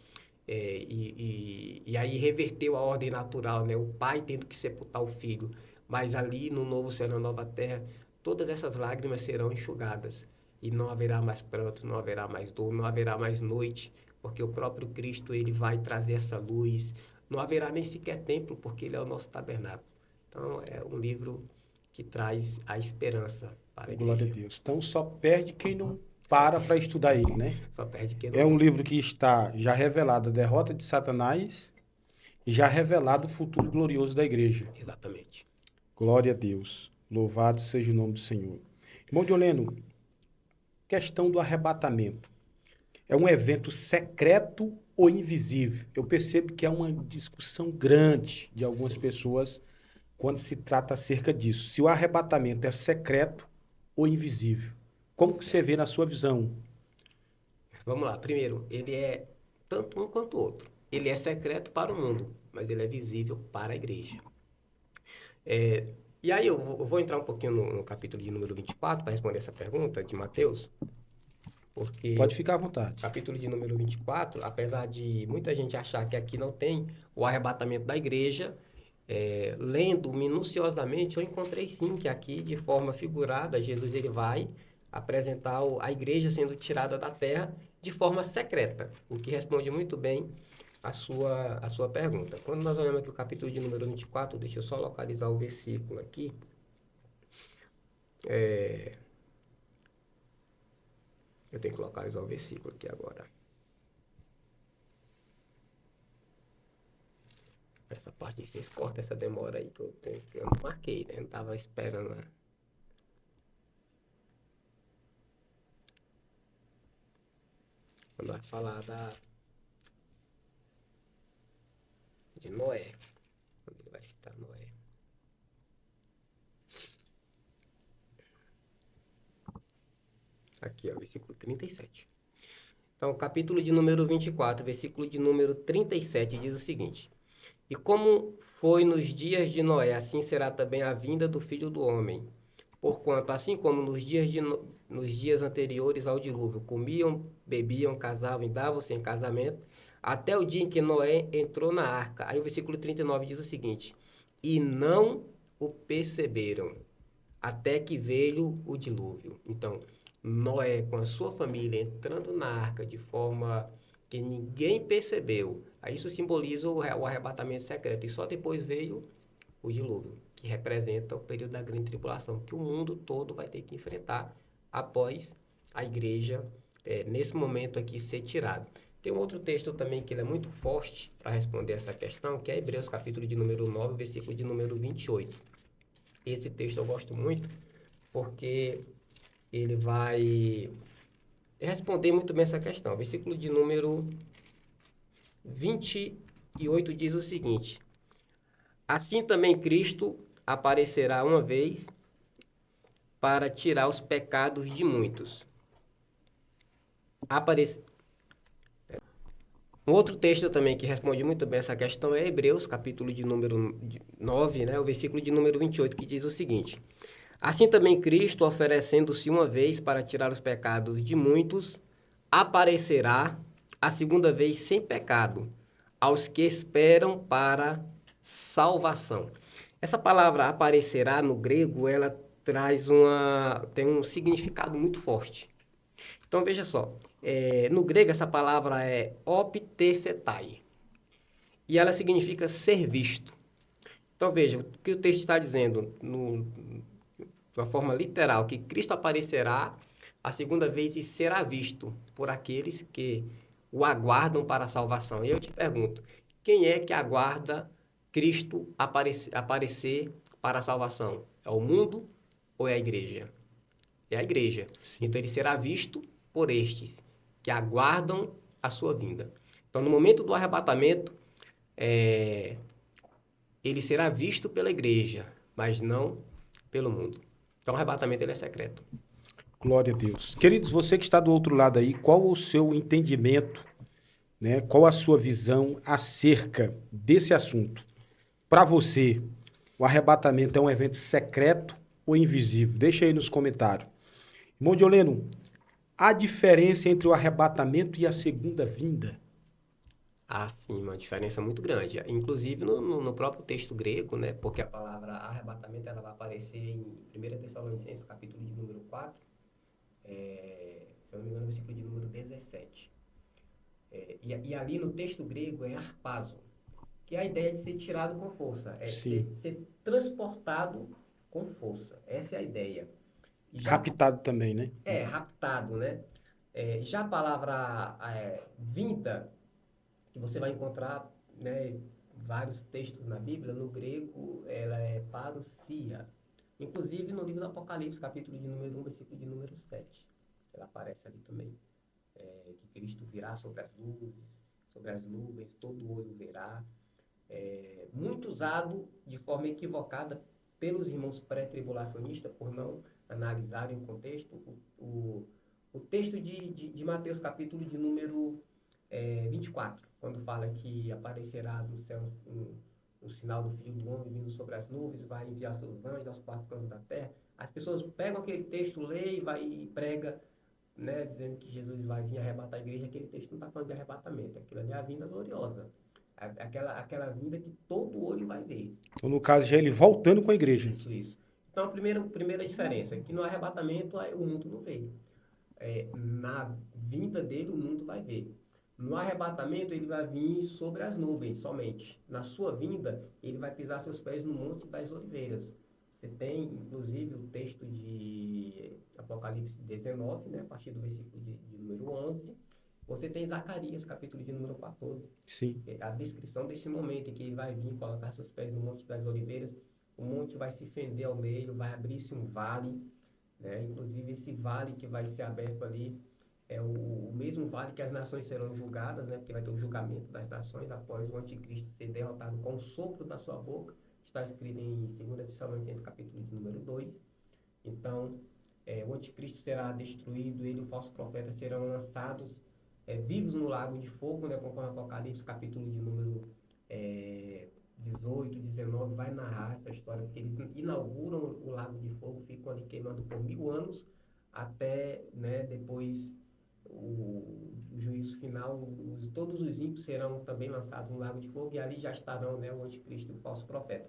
E aí reverteu a ordem natural, né? O pai tendo que sepultar o filho. Mas ali no novo céu e na nova terra, todas essas lágrimas serão enxugadas. E não haverá mais pranto, não haverá mais dor, não haverá mais noite, porque o próprio Cristo ele vai trazer essa luz. Não haverá nem sequer templo, porque ele é o nosso tabernáculo. Então, é um livro que traz a esperança para a igreja. Glória a Deus. Então só perde quem não para estudar ele, né? Só perde quem não É um lê. livro que está já revelado a derrota de Satanás e já revelado o futuro glorioso da igreja. Exatamente. Glória a Deus. Louvado seja o nome do Senhor. Irmão Dioleno, questão do arrebatamento. É um evento secreto ou invisível? Eu percebo que é uma discussão grande de algumas Sim. pessoas quando se trata acerca disso. Se o arrebatamento é secreto ou invisível. Como que você vê na sua visão? Vamos lá. Primeiro, ele é tanto um quanto o outro. Ele é secreto para o mundo, mas ele é visível para a igreja. E aí eu vou entrar um pouquinho no capítulo de número 24 para responder essa pergunta de Mateus, porque Pode ficar à vontade. capítulo de número 24, apesar de muita gente achar que aqui não tem o arrebatamento da igreja, lendo minuciosamente, eu encontrei sim que aqui, de forma figurada, Jesus ele vai apresentar a igreja sendo tirada da terra de forma secreta, o que responde muito bem a sua pergunta. Quando nós olhamos aqui o capítulo de número 24, deixa eu só localizar o versículo aqui. Eu tenho que localizar o versículo aqui agora. Essa parte aí, vocês cortam essa demora aí que eu não marquei, né? Eu não estava esperando, né? Quando vai falar de Noé. Quando ele vai citar Noé. Aqui, ó, versículo 37. Então, capítulo de número 24, versículo de número 37 diz o seguinte: E como foi nos dias de Noé, assim será também a vinda do Filho do Homem. Porquanto, assim como nos dias anteriores ao dilúvio, comiam, bebiam, casavam e davam-se em casamento, até o dia em que Noé entrou na arca. Aí o versículo 39 diz o seguinte: E não o perceberam, até que veio o dilúvio. Então, Noé, com a sua família, entrando na arca de forma que ninguém percebeu. Aí isso simboliza o arrebatamento secreto. E só depois veio o dilúvio, que representa o período da grande tribulação, que o mundo todo vai ter que enfrentar após a igreja, nesse momento aqui, ser tirado. Tem um outro texto também que ele é muito forte para responder essa questão, que é Hebreus, capítulo de número 9, versículo de número 28. Esse texto eu gosto muito, porque ele vai responder muito bem essa questão. Versículo de número 28 diz o seguinte: Assim também Cristo aparecerá uma vez para tirar os pecados de muitos. Um outro texto também que responde muito bem essa questão é Hebreus, capítulo de número 9, né, o versículo de número 28, que diz o seguinte: Assim também Cristo, oferecendo-se uma vez para tirar os pecados de muitos, aparecerá a segunda vez sem pecado, aos que esperam para salvação. Essa palavra aparecerá no grego, ela tem um significado muito forte. Então veja só, no grego essa palavra é optesetai, e ela significa ser visto. Então veja, o que o texto está dizendo de uma forma literal, que Cristo aparecerá a segunda vez e será visto por aqueles que o aguardam para a salvação. E eu te pergunto, quem é que aguarda Cristo aparecer para a salvação? É o mundo ou é a igreja? É a igreja. Sim. Então ele será visto por estes que aguardam a sua vinda. Então, no momento do arrebatamento, ele será visto pela igreja, mas não pelo mundo. Então, o arrebatamento ele é secreto. Glória a Deus. Queridos, você que está do outro lado aí, qual o seu entendimento, né? Qual a sua visão acerca desse assunto? Para você, o arrebatamento é um evento secreto ou invisível? Deixa aí nos comentários. Irmão Dioleno, a diferença entre o arrebatamento e a segunda vinda? Há sim uma diferença muito grande. Inclusive no próprio texto grego, né? Porque a palavra arrebatamento ela vai aparecer em 1 Tessalonicenses, capítulo de número 4, se eu não me engano, versículo de número 17. E ali no texto grego é harpazo, que é a ideia de ser tirado com força, Sim. ser transportado com força. Essa é a ideia. Raptado também, né? Raptado, né? Já a palavra vinda, que você vai encontrar, né, vários textos na Bíblia, no grego ela é parousia. Inclusive no livro do Apocalipse, capítulo de número 1, versículo de número 7. Ela aparece ali também. Que Cristo virá sobre as nuvens, todo olho verá. Muito usado de forma equivocada pelos irmãos pré-tribulacionistas, por não analisarem o contexto. O texto de Mateus, capítulo de número 24, quando fala que aparecerá no céu um sinal do Filho do Homem vindo sobre as nuvens, vai enviar seus anjos aos quatro cantos da terra. As pessoas pegam aquele texto, lê e prega, né, dizendo que Jesus vai vir arrebatar a igreja. Aquele texto não está falando de arrebatamento, aquilo ali é a vinda gloriosa. Aquela vinda que todo olho vai ver. Então, no caso, já ele voltando com a igreja. Isso. Então, a primeira diferença é que no arrebatamento o mundo não vê. Na vinda dele, o mundo vai ver. No arrebatamento, ele vai vir sobre as nuvens somente. Na sua vinda, ele vai pisar seus pés no Monte das Oliveiras. Você tem, inclusive, o texto de Apocalipse 19, né, a partir do versículo de número 11. Você tem Zacarias, capítulo de número 14. Sim. A descrição desse momento em que ele vai vir colocar seus pés no Monte das Oliveiras. O monte vai se fender ao meio, vai abrir-se um vale, né? Inclusive, esse vale que vai ser aberto ali é o mesmo vale que as nações serão julgadas, né? Porque vai ter o julgamento das nações após o anticristo ser derrotado com o sopro da sua boca. Está escrito em 2 Tessalonicenses, capítulo de número 2. Então, o anticristo será destruído, ele e o falso profeta serão lançados vivos no lago de fogo, né? Conforme Apocalipse, capítulo de número 18, 19, vai narrar essa história, porque eles inauguram o lago de fogo, ficam ali queimando por 1000 anos, até, né, depois o juízo final, todos os ímpios serão também lançados no lago de fogo, e ali já estarão, né, o anticristo e o falso profeta.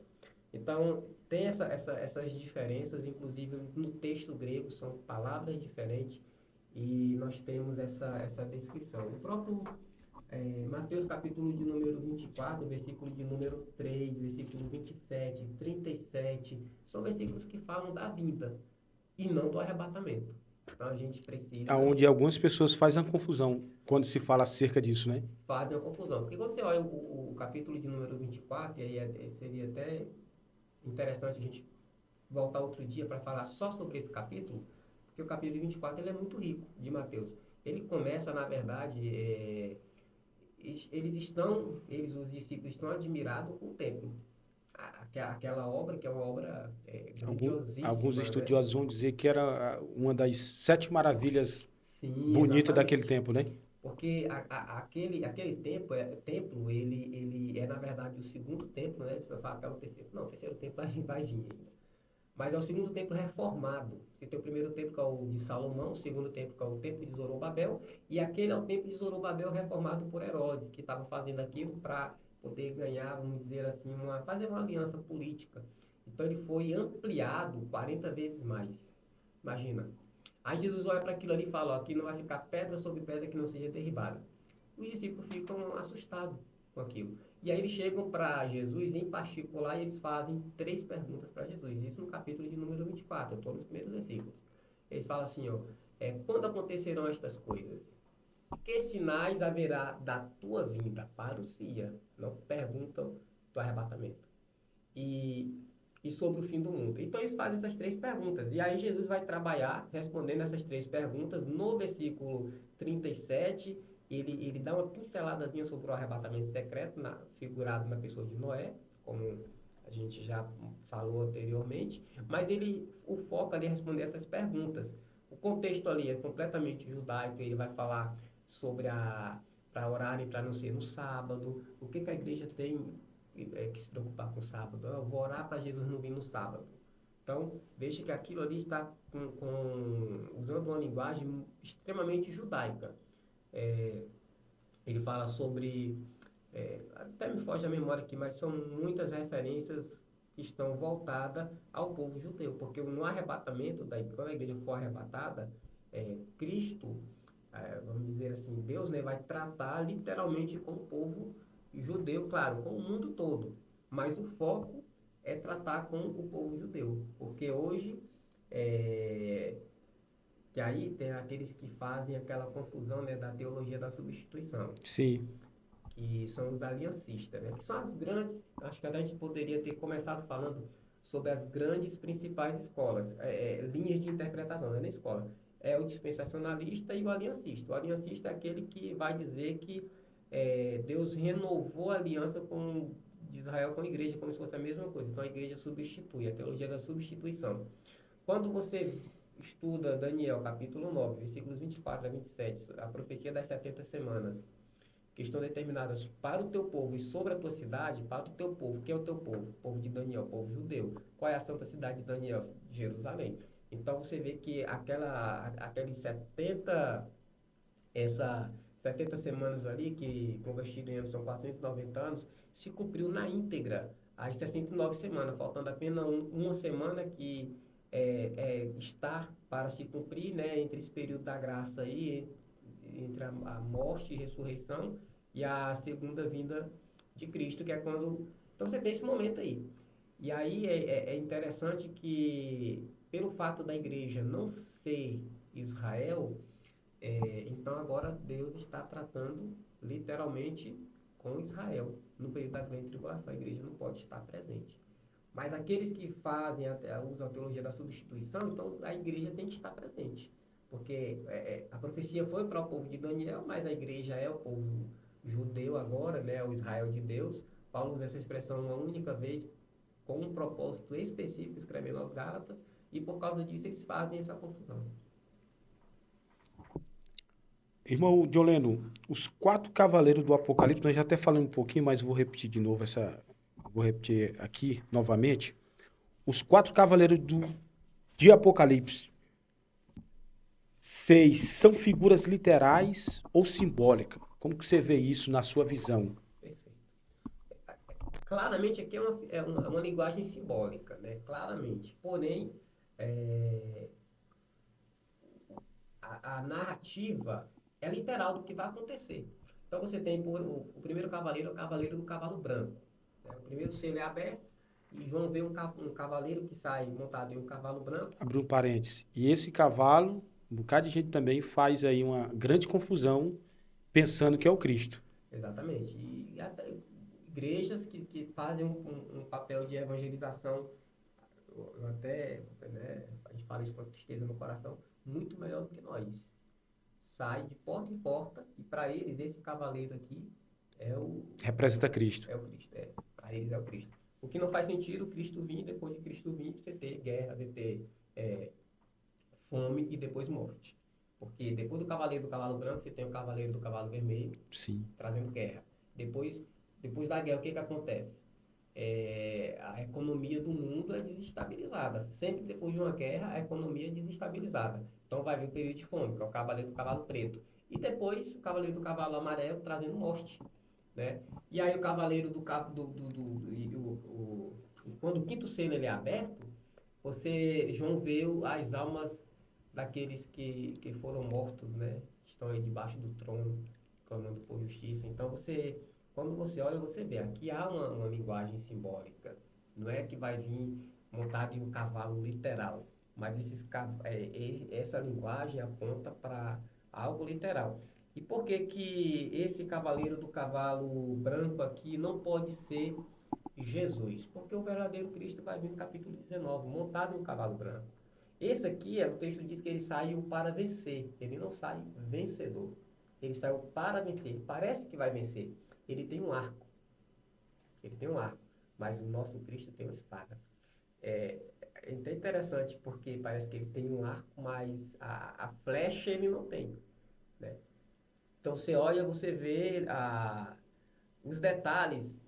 Então, tem essas diferenças, inclusive no texto grego, são palavras diferentes, e nós temos essa descrição. O próprio Mateus capítulo de número 24, versículo de número 3, versículo 27, 37, são versículos que falam da vinda e não do arrebatamento. Então a gente precisa... Onde algumas pessoas fazem a confusão quando se fala acerca disso, né? Fazem a confusão. Porque quando você olha o capítulo de número 24, e aí seria até interessante a gente voltar outro dia para falar só sobre esse capítulo, porque o capítulo 24 ele é muito rico, de Mateus. Ele começa, na verdade... os discípulos estão admirados com o templo. Aquela obra, que é uma obra grandiosíssima. Alguns né? estudiosos vão dizer que era uma das 7 maravilhas bonitas daquele tempo, né? Porque aquele templo, ele é, na verdade, o segundo templo, né? Você vai falar que é o terceiro. Não, o terceiro templo vai vir ainda. Mas é o segundo templo reformado. Você tem o primeiro templo, que é o de Salomão, o segundo templo, que é o templo de Zorobabel, e aquele é o templo de Zorobabel reformado por Herodes, que estava fazendo aquilo para poder ganhar, vamos dizer assim, fazer uma aliança política. Então ele foi ampliado 40 vezes mais. Imagina. Aí Jesus olha para aquilo ali e fala, ó, aqui não vai ficar pedra sobre pedra que não seja derribada. Os discípulos ficam assustados com aquilo. E aí eles chegam para Jesus em particular e eles fazem 3 perguntas para Jesus. Isso no capítulo de número 24, eu estou nos primeiros versículos. Eles falam assim, ó, quando acontecerão estas coisas? Que sinais haverá da tua vinda? Parousia. Não perguntam do arrebatamento. E sobre o fim do mundo. Então eles fazem essas 3 perguntas. E aí Jesus vai trabalhar respondendo essas 3 perguntas. No versículo 37, ele dá uma pinceladazinha sobre o arrebatamento secreto, figurado na pessoa de Noé, como a gente já falou anteriormente. Mas o foco ali é responder essas perguntas. O contexto ali é completamente judaico. Ele vai falar sobre para orarem para não ser no sábado. O que a igreja tem que se preocupar com o sábado? Eu vou orar para Jesus não vir no sábado. Então, veja que aquilo ali está usando uma linguagem extremamente judaica. Ele fala sobre, até me foge a memória aqui, mas são muitas referências que estão voltadas ao povo judeu, porque no arrebatamento, quando a igreja for arrebatada, Cristo, vamos dizer assim, Deus, né, vai tratar literalmente com o povo judeu, claro, com o mundo todo, mas o foco é tratar com o povo judeu, porque hoje, que aí tem aqueles que fazem aquela confusão, né, da teologia da substituição. Sim. Que são os aliancistas, né? Que são as grandes, acho que a gente poderia ter começado falando sobre as grandes principais escolas, linhas de interpretação, não é na escola. É o dispensacionalista e o aliancista. O aliancista é aquele que vai dizer que Deus renovou a aliança de Israel com a igreja, como se fosse a mesma coisa. Então a igreja substitui, a teologia da substituição. Quando você estuda Daniel, capítulo 9, versículos 24 a 27, a profecia das 70 semanas, que estão determinadas para o teu povo e sobre a tua cidade, para o teu povo. Quem é o teu povo? O povo de Daniel, o povo judeu. Qual é a santa cidade de Daniel? Jerusalém. Então você vê que aqueles 70 semanas ali, que convertido em anos são 490 anos, se cumpriu na íntegra as 69 semanas, faltando apenas uma semana que está para se cumprir, né, entre esse período da graça aí, entre a morte e ressurreição e a segunda vinda de Cristo, que é quando... Então você tem esse momento aí. E aí é interessante que, pelo fato da igreja não ser Israel, então agora Deus está tratando literalmente com Israel. No período da grande tribulação, a igreja não pode estar presente. Mas aqueles que usam a teologia da substituição, então a igreja tem que estar presente. Porque a profecia foi para o povo de Daniel, mas a igreja é o povo judeu agora, né, o Israel de Deus. Paulo usa essa expressão uma única vez, com um propósito específico, escrevendo aos Gálatas, e por causa disso eles fazem essa confusão. Irmão Diolendo, os 4 cavaleiros do Apocalipse, nós já até falamos um pouquinho, mas vou repetir de novo vou repetir aqui novamente. Os 4 cavaleiros de Apocalipse 6 são figuras literais ou simbólicas? Como que você vê isso na sua visão? Perfeito. Claramente aqui é uma linguagem simbólica, né? Claramente. Porém, a narrativa é literal do que vai acontecer. Então você tem o primeiro cavaleiro, é o cavaleiro do cavalo branco. Né? O primeiro selo é aberto e João vê um cavaleiro que sai montado em um cavalo branco. Abriu um parênteses. E esse cavalo, um bocado de gente também faz aí uma grande confusão pensando que é o Cristo. Exatamente. E até igrejas que fazem um papel de evangelização, até, né, a gente fala isso com tristeza no coração, muito melhor do que nós. Sai de porta em porta e para eles esse cavaleiro aqui representa Cristo. É o Cristo, para eles é o Cristo. O que não faz sentido o Cristo vir, depois de Cristo vir, você ter guerra, você ter fome e depois morte. Porque depois do cavaleiro do cavalo branco, você tem o cavaleiro do cavalo vermelho. Sim. Trazendo guerra. Depois da guerra, o que acontece? A economia do mundo é desestabilizada. Sempre depois de uma guerra, a economia é desestabilizada. Então vai vir o período de fome, que é o cavaleiro do cavalo preto. E depois o cavaleiro do cavalo amarelo trazendo morte. Né? E aí o cavaleiro quando o quinto selo ele é aberto, João vê as almas daqueles que foram mortos, né? Estão aí debaixo do trono, clamando por justiça. Então quando você olha, você vê, aqui há uma linguagem simbólica. Não é que vai vir montado em um cavalo literal, mas essa linguagem aponta para algo literal. E por que que esse cavaleiro do cavalo branco aqui não pode ser Jesus? Porque o verdadeiro Cristo vai vir no capítulo 19, montado em um cavalo branco. Esse aqui, o texto diz que ele saiu para vencer, ele não sai vencedor. Ele saiu para vencer, parece que vai vencer. Ele tem um arco, mas o nosso Cristo tem uma espada. É até interessante porque parece que ele tem um arco, mas a flecha ele não tem, né? Então você olha, você vê os detalhes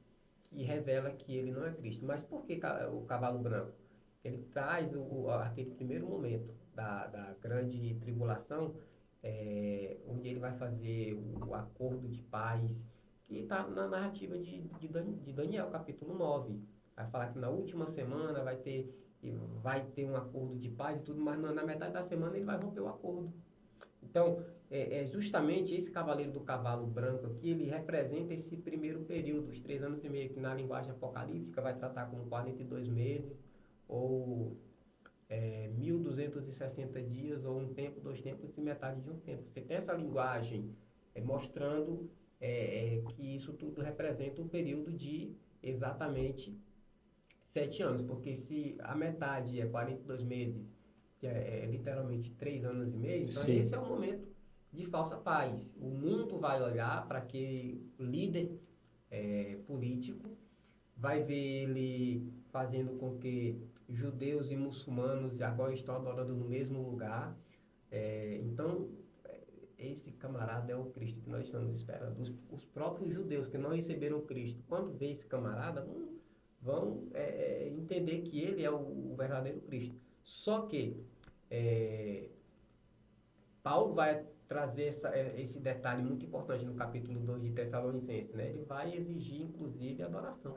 que revela que ele não é Cristo. Mas por que o cavalo branco? Ele traz aquele primeiro momento da grande tribulação, onde ele vai fazer o acordo de paz, que está na narrativa de Daniel, capítulo 9. Vai falar que na última semana vai ter um acordo de paz e tudo, mas na metade da semana ele vai romper o acordo. Então, justamente esse cavaleiro do cavalo branco aqui, ele representa esse primeiro período, os 3 anos e meio, que na linguagem apocalíptica vai tratar como 42 meses, ou 1.260 dias, ou um tempo, 2 tempos e metade de um tempo. Você tem essa linguagem mostrando que isso tudo representa um período de exatamente 7 anos, porque se a metade é 42 meses, que é literalmente 3 anos e meio, então Sim. esse é o momento de falsa paz. O mundo vai olhar para aquele líder político, vai ver ele fazendo com que judeus e muçulmanos agora estão adorando no mesmo lugar. Então, esse camarada é o Cristo que nós estamos esperando. Os próprios judeus que não receberam Cristo, quando vê esse camarada, vão entender que ele é o verdadeiro Cristo. Só que Paulo vai trazer esse detalhe muito importante no capítulo 2 de Tessalonicenses, né? Ele vai exigir, inclusive, adoração.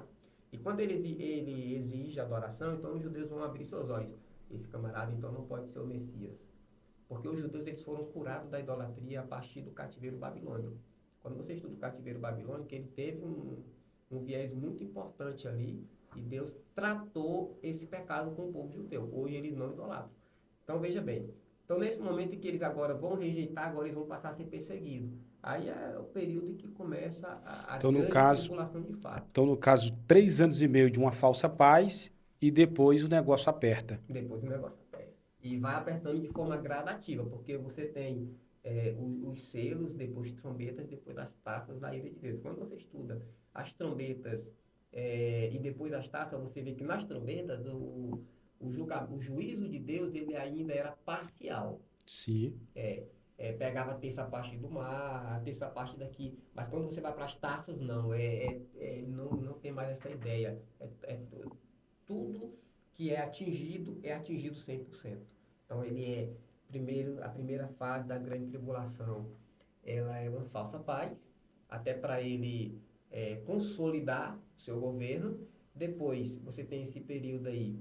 E quando ele exige adoração, então os judeus vão abrir seus olhos. Esse camarada, então, não pode ser o Messias. Porque os judeus eles foram curados da idolatria a partir do cativeiro babilônico. Quando você estuda o cativeiro babilônico, ele teve um viés muito importante ali, e Deus tratou esse pecado com o povo judeu. Hoje eles não idolatram. Então, veja bem. Então, nesse momento em que eles agora vão rejeitar, agora eles vão passar a ser perseguidos. Aí é o período em que começa a Então, grande tribulação de fato. Então, no caso, 3 anos e meio de uma falsa paz e depois o negócio aperta. Depois o negócio aperta. E vai apertando de forma gradativa, porque você tem os selos, depois trombetas, depois as taças da ira de Deus. Quando você estuda as trombetas e depois as taças, você vê que nas trombetas o juízo de Deus ele ainda era parcial. Sim. Pegava a terça parte do mar, a terça parte daqui. Mas quando você vai para as taças, não. Não tem mais essa ideia. Tudo que é atingido 100%. Então, a primeira fase da grande tribulação, ela é uma falsa paz, até para ele consolidar o seu governo. Depois, você tem esse período aí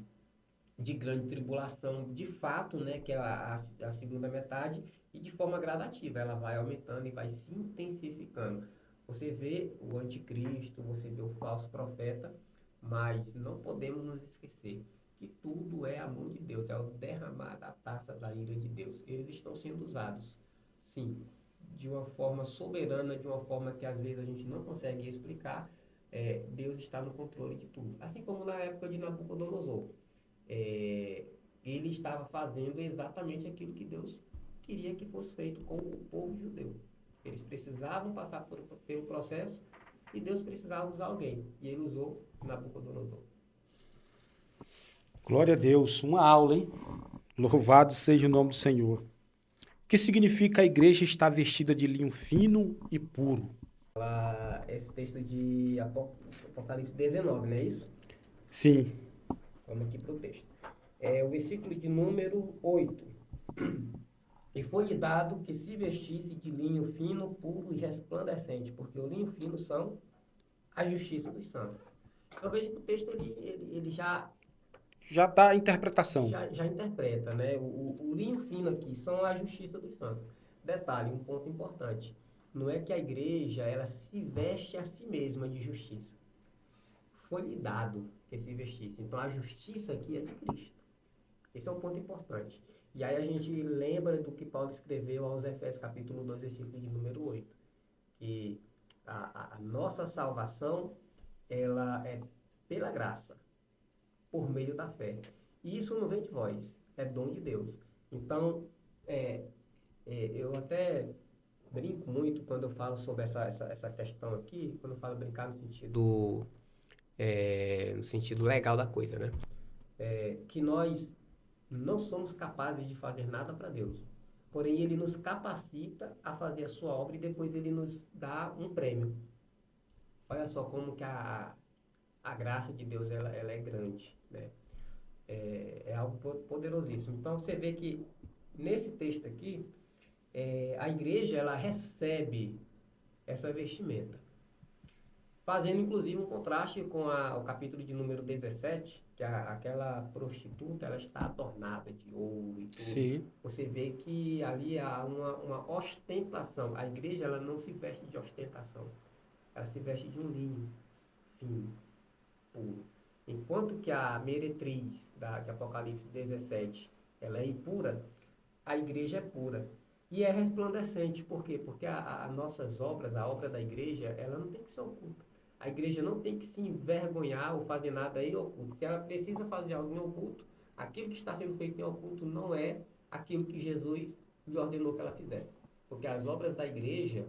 de grande tribulação, de fato, né, que é a segunda metade, e de forma gradativa, ela vai aumentando e vai se intensificando. Você vê o anticristo, você vê o falso profeta, mas não podemos nos esquecer que tudo é a mão de Deus, é o derramar da taça da ira de Deus. Eles estão sendo usados, sim, de uma forma soberana, de uma forma que às vezes a gente não consegue explicar. Deus está no controle de tudo. Assim como na época de Nabucodonosor. Ele estava fazendo exatamente aquilo que Deus queria que fosse feito com o povo judeu. Eles precisavam passar pelo processo e Deus precisava usar alguém. E ele usou Nabucodonosor. Glória a Deus. Uma aula, hein? Louvado seja o nome do Senhor. O que significa a igreja estar vestida de linho fino e puro? Esse texto de Apocalipse 19, não é isso? Sim. Vamos aqui para o texto. O versículo de número 8. E foi-lhe dado que se vestisse de linho fino, puro e resplandecente, porque o linho fino são a justiça dos santos. Então veja que o texto ele já dá a interpretação. Já interpreta, né? O linho fino aqui são a justiça dos santos. Detalhe, um ponto importante. não é que a igreja ela se veste a si mesma de justiça. Foi-lhe dado que se vestisse. Então, a justiça aqui é de Cristo. Esse é um ponto importante. E aí a gente lembra do que Paulo escreveu aos Efésios, capítulo 2, versículo de número 8. Que a nossa salvação, ela é pela graça, por meio da fé. E isso não vem de vós, é dom de Deus. Então, eu até brinco muito quando eu falo sobre essa questão aqui, quando eu falo brincar no sentido legal da coisa, né? Que nós não somos capazes de fazer nada para Deus. Porém, Ele nos capacita a fazer a sua obra e depois Ele nos dá um prêmio. Olha só como que a graça de Deus ela é grande, né? É algo poderosíssimo. Então, você vê que nesse texto aqui, a igreja ela recebe essa vestimenta. Fazendo, inclusive, um contraste com o capítulo de número 17, que aquela prostituta ela está adornada de ouro e tudo. Sim. Você vê que ali há uma ostentação. A igreja ela não se veste de ostentação. Ela se veste de um linho fino, puro. Enquanto que a meretriz de Apocalipse 17 ela é impura, a igreja é pura. E é resplandecente. Por quê? Porque as nossas obras, a obra da igreja, ela não tem que ser oculta. A igreja não tem que se envergonhar ou fazer nada em oculto. Se ela precisa fazer algo em oculto, aquilo que está sendo feito em oculto não é aquilo que Jesus lhe ordenou que ela fizesse. Porque as obras da igreja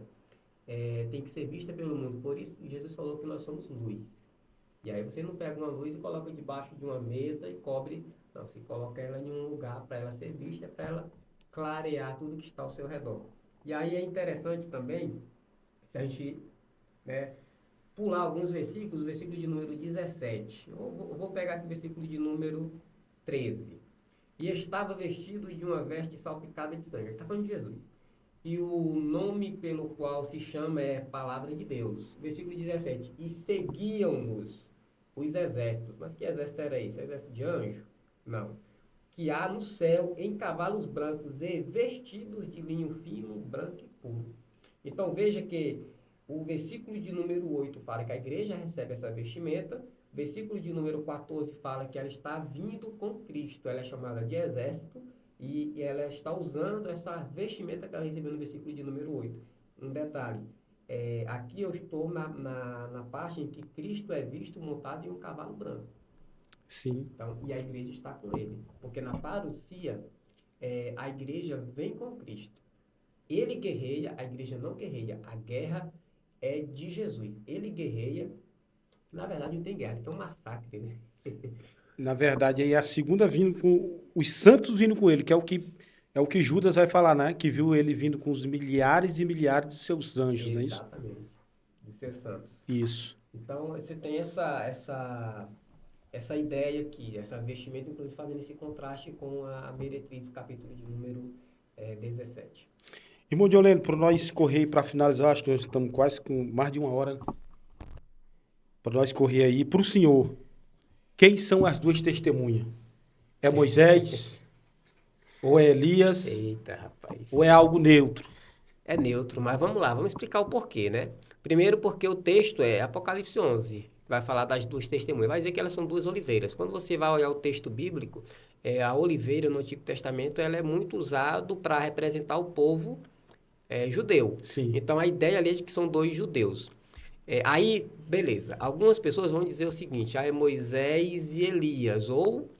têm que ser vistas pelo mundo. Por isso, Jesus falou que nós somos luz. E aí você não pega uma luz e coloca debaixo de uma mesa e cobre. Não, você coloca ela em um lugar para ela ser vista, para ela clarear tudo que está ao seu redor. E aí é interessante também, se a gente pular alguns versículos, o versículo de número 17. Eu vou pegar aqui o versículo de número 13. E estava vestido de uma veste salpicada de sangue. Está falando de Jesus. E o nome pelo qual se chama é Palavra de Deus. Versículo 17. E seguiam-nos os exércitos. Mas que exército era esse? Exército de anjo? Não. Que há no céu em cavalos brancos e vestidos de linho fino, branco e puro. Então veja que o versículo de número 8 fala que a igreja recebe essa vestimenta. O versículo de número 14 fala que ela está vindo com Cristo. Ela é chamada de exército e ela está usando essa vestimenta que ela recebeu no versículo de número 8. Um detalhe, aqui eu estou na parte em que Cristo é visto montado em um cavalo branco. Sim. Então, e a igreja está com ele. Porque na parousia, a igreja vem com Cristo. Ele guerreia, a igreja não guerreia. A guerra é de Jesus. Ele guerreia. Na verdade, não tem guerra, tem um massacre, né? Na verdade, aí é a segunda vindo com os santos vindo com ele, que é o que Judas vai falar, né? Que viu ele vindo com os milhares e milhares de seus anjos, não é isso? Exatamente. De seus santos. Isso. Então, você tem essa ideia aqui, essa vestimenta, inclusive fazendo esse contraste com a meretriz do capítulo de número 17. Irmão Diolene, para nós correr para finalizar, acho que nós estamos quase com mais de 1 hora. Para nós correr aí, para o senhor, quem são as duas testemunhas? É Moisés? Ou é Elias? Eita, rapaz. Ou é algo neutro? É neutro, mas vamos lá, vamos explicar o porquê, né? Primeiro porque o texto é Apocalipse 11, vai falar das duas testemunhas, vai dizer que elas são duas oliveiras. Quando você vai olhar o texto bíblico, a oliveira no Antigo Testamento, ela é muito usado para representar o povo judeu. Sim. Então, a ideia ali é de que são dois judeus. Aí, beleza, algumas pessoas vão dizer o seguinte, é Moisés e Elias, ou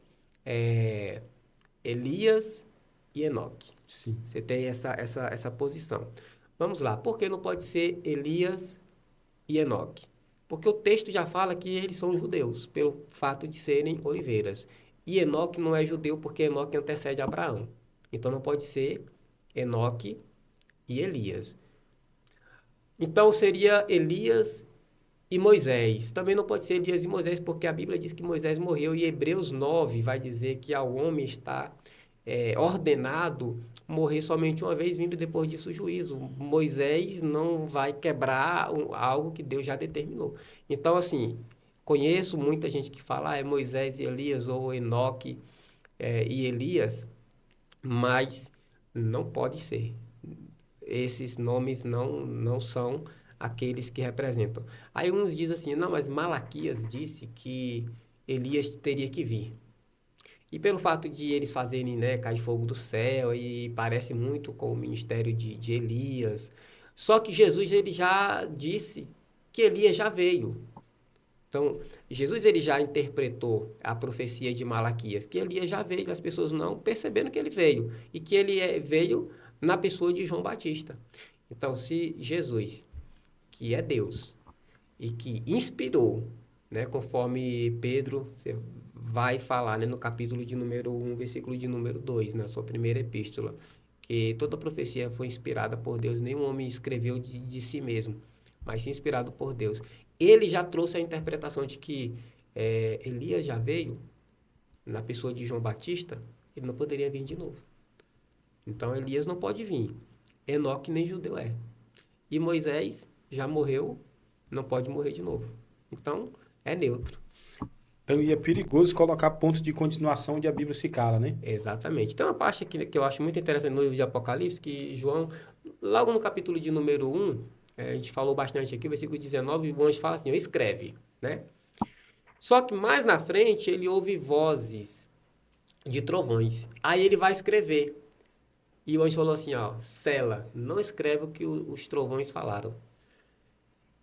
Elias e Enoque. Sim. Você tem essa posição. Vamos lá, por que não pode ser Elias e Enoque? Porque o texto já fala que eles são judeus, pelo fato de serem oliveiras. E Enoque não é judeu porque Enoque antecede Abraão. Então não pode ser Enoque e Elias. Então seria Elias e Moisés. Também não pode ser Elias e Moisés porque a Bíblia diz que Moisés morreu e Hebreus 9 vai dizer que ao homem está ordenado morrer somente uma vez, vindo depois disso o juízo. Moisés não vai quebrar algo que Deus já determinou. Então, assim, conheço muita gente que fala é Moisés e Elias ou Enoque e Elias, mas não pode ser. esses nomes não são aqueles que representam. Aí uns dizem assim, não, mas Malaquias disse que Elias teria que vir. E pelo fato de eles fazerem, né, cair fogo do céu, e parece muito com o ministério de Elias. Só que Jesus ele já disse que Elias já veio. Então, Jesus ele já interpretou a profecia de Malaquias, que Elias já veio, as pessoas não perceberam que ele veio, e que ele veio na pessoa de João Batista. Então, se Jesus, que é Deus, e que inspirou, né, conforme Pedro você vai falar, né, no capítulo de número 1, versículo de número 2, na sua primeira epístola, que toda profecia foi inspirada por Deus, nenhum homem escreveu de si mesmo, mas sim inspirado por Deus. Ele já trouxe a interpretação de que Elias já veio na pessoa de João Batista, ele não poderia vir de novo. Então Elias não pode vir. Enoque nem judeu é. E Moisés já morreu, não pode morrer de novo. Então, é neutro. Então, e é perigoso colocar ponto de continuação onde a Bíblia se cala, né? Exatamente. Tem uma parte aqui que eu acho muito interessante no livro de Apocalipse, que João, logo no capítulo de número 1, a gente falou bastante aqui, o versículo 19, o anjo fala assim, ó, escreve, né? Só que mais na frente ele ouve vozes de trovões. Aí ele vai escrever. E o anjo falou assim, ó, sela, não escreve o que os trovões falaram.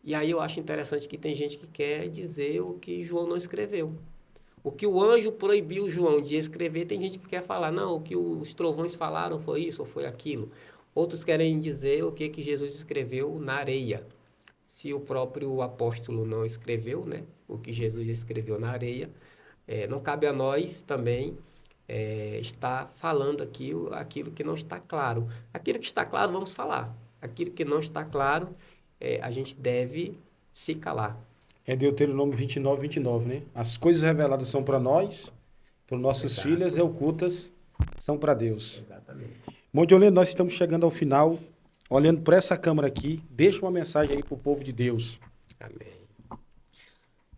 E aí eu acho interessante que tem gente que quer dizer o que João não escreveu. O que o anjo proibiu João de escrever, tem gente que quer falar, não, o que os trovões falaram foi isso ou foi aquilo. Outros querem dizer o que Jesus escreveu na areia. Se o próprio apóstolo não escreveu, né, o que Jesus escreveu na areia, não cabe a nós também estar falando aqui aquilo que não está claro. Aquilo que está claro, vamos falar. Aquilo que não está claro, a gente deve se calar. É Deuteronômio 29, 29, né? As coisas reveladas são para nós, para nossos Exato. filhos, e ocultas são para Deus. Exatamente. Monte Olendo, nós estamos chegando ao final. Olhando para essa câmera aqui, deixa uma mensagem aí para o povo de Deus. Amém.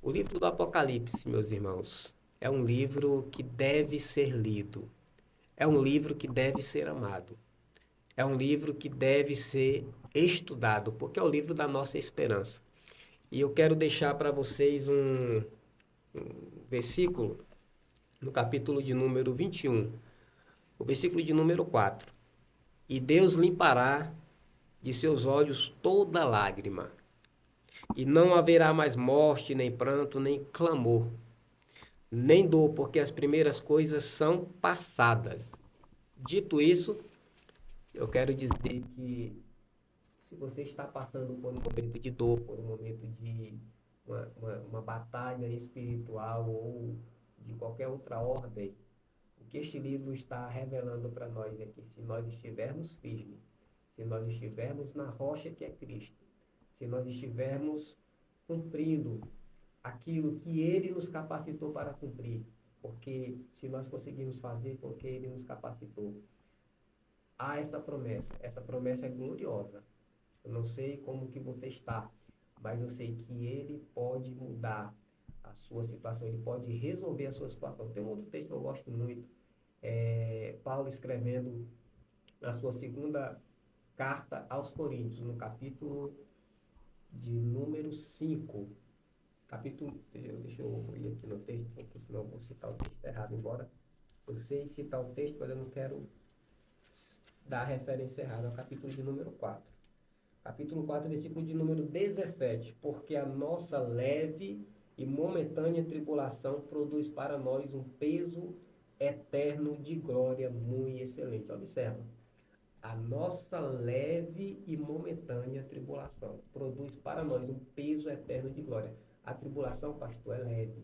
O livro do Apocalipse, meus irmãos, é um livro que deve ser lido. É um livro que deve ser amado. É um livro que deve ser estudado, porque é o livro da nossa esperança. E eu quero deixar para vocês um versículo no capítulo de número 21, o versículo de número 4. E Deus limpará de seus olhos toda lágrima, e não haverá mais morte, nem pranto, nem clamor, nem dor, porque as primeiras coisas são passadas. Dito isso, eu quero dizer que se você está passando por um momento de dor, por um momento de uma batalha espiritual ou de qualquer outra ordem, o que este livro está revelando para nós é que se nós estivermos firmes, se nós estivermos na rocha que é Cristo, se nós estivermos cumprindo aquilo que Ele nos capacitou para cumprir, porque se nós conseguimos fazer, porque Ele nos capacitou, há essa promessa é gloriosa. Eu não sei como que você está, mas eu sei que Ele pode mudar a sua situação, Ele pode resolver a sua situação. Tem um outro texto que eu gosto muito, Paulo escrevendo na sua segunda carta aos Coríntios, no capítulo de número 5. Deixa eu ir aqui no texto, porque senão eu vou citar o texto errado, embora eu sei citar o texto, mas eu não quero dar a referência errada. É o capítulo de número 4. Capítulo 4, versículo de número 17. Porque a nossa leve e momentânea tribulação produz para nós um peso eterno de glória muito excelente. Observa. A nossa leve e momentânea tribulação produz para nós um peso eterno de glória. A tribulação, pastor, é leve.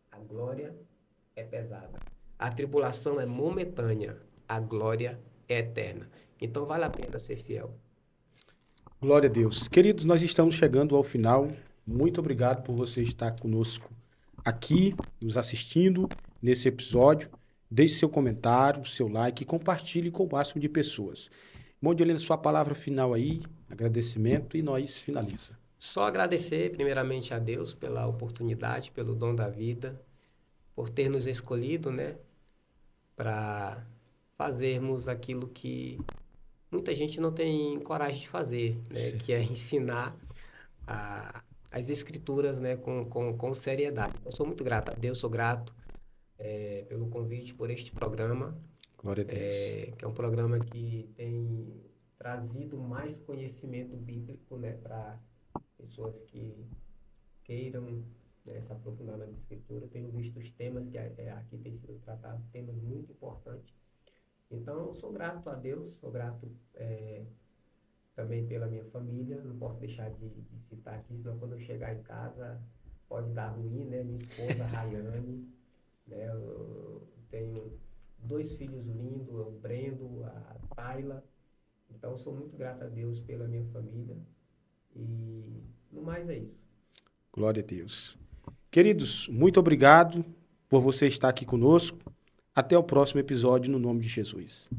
A glória é pesada. A tribulação é momentânea. A glória é eterna. Então vale a pena ser fiel. Glória a Deus. Queridos, nós estamos chegando ao final. Muito obrigado por você estar conosco aqui, nos assistindo nesse episódio. Deixe seu comentário, seu like e compartilhe com o máximo de pessoas. Monte Olendo, sua palavra final aí, agradecimento e nós finaliza. Só agradecer primeiramente a Deus pela oportunidade, pelo dom da vida, por ter nos escolhido, né, para fazermos aquilo que muita gente não tem coragem de fazer, né? Sim. Que é ensinar as escrituras, né? Com seriedade. Eu sou muito grato a Deus, sou grato pelo convite, por este programa, Glória a Deus. que é um programa que tem trazido mais conhecimento bíblico, né? Para pessoas que queiram, né, se aprofundar na escritura. Tenho visto os temas que aqui têm sido tratados, temas muito importantes. Então, eu sou grato a Deus, sou grato também pela minha família. Não posso deixar de citar aqui, senão quando eu chegar em casa pode dar ruim, né? Minha esposa, Rayane, né? Eu tenho 2 filhos lindos, o Brendo, a Tayla. Então, eu sou muito grato a Deus pela minha família. E no mais é isso. Glória a Deus. Queridos, muito obrigado por você estar aqui conosco. Até o próximo episódio, no nome de Jesus.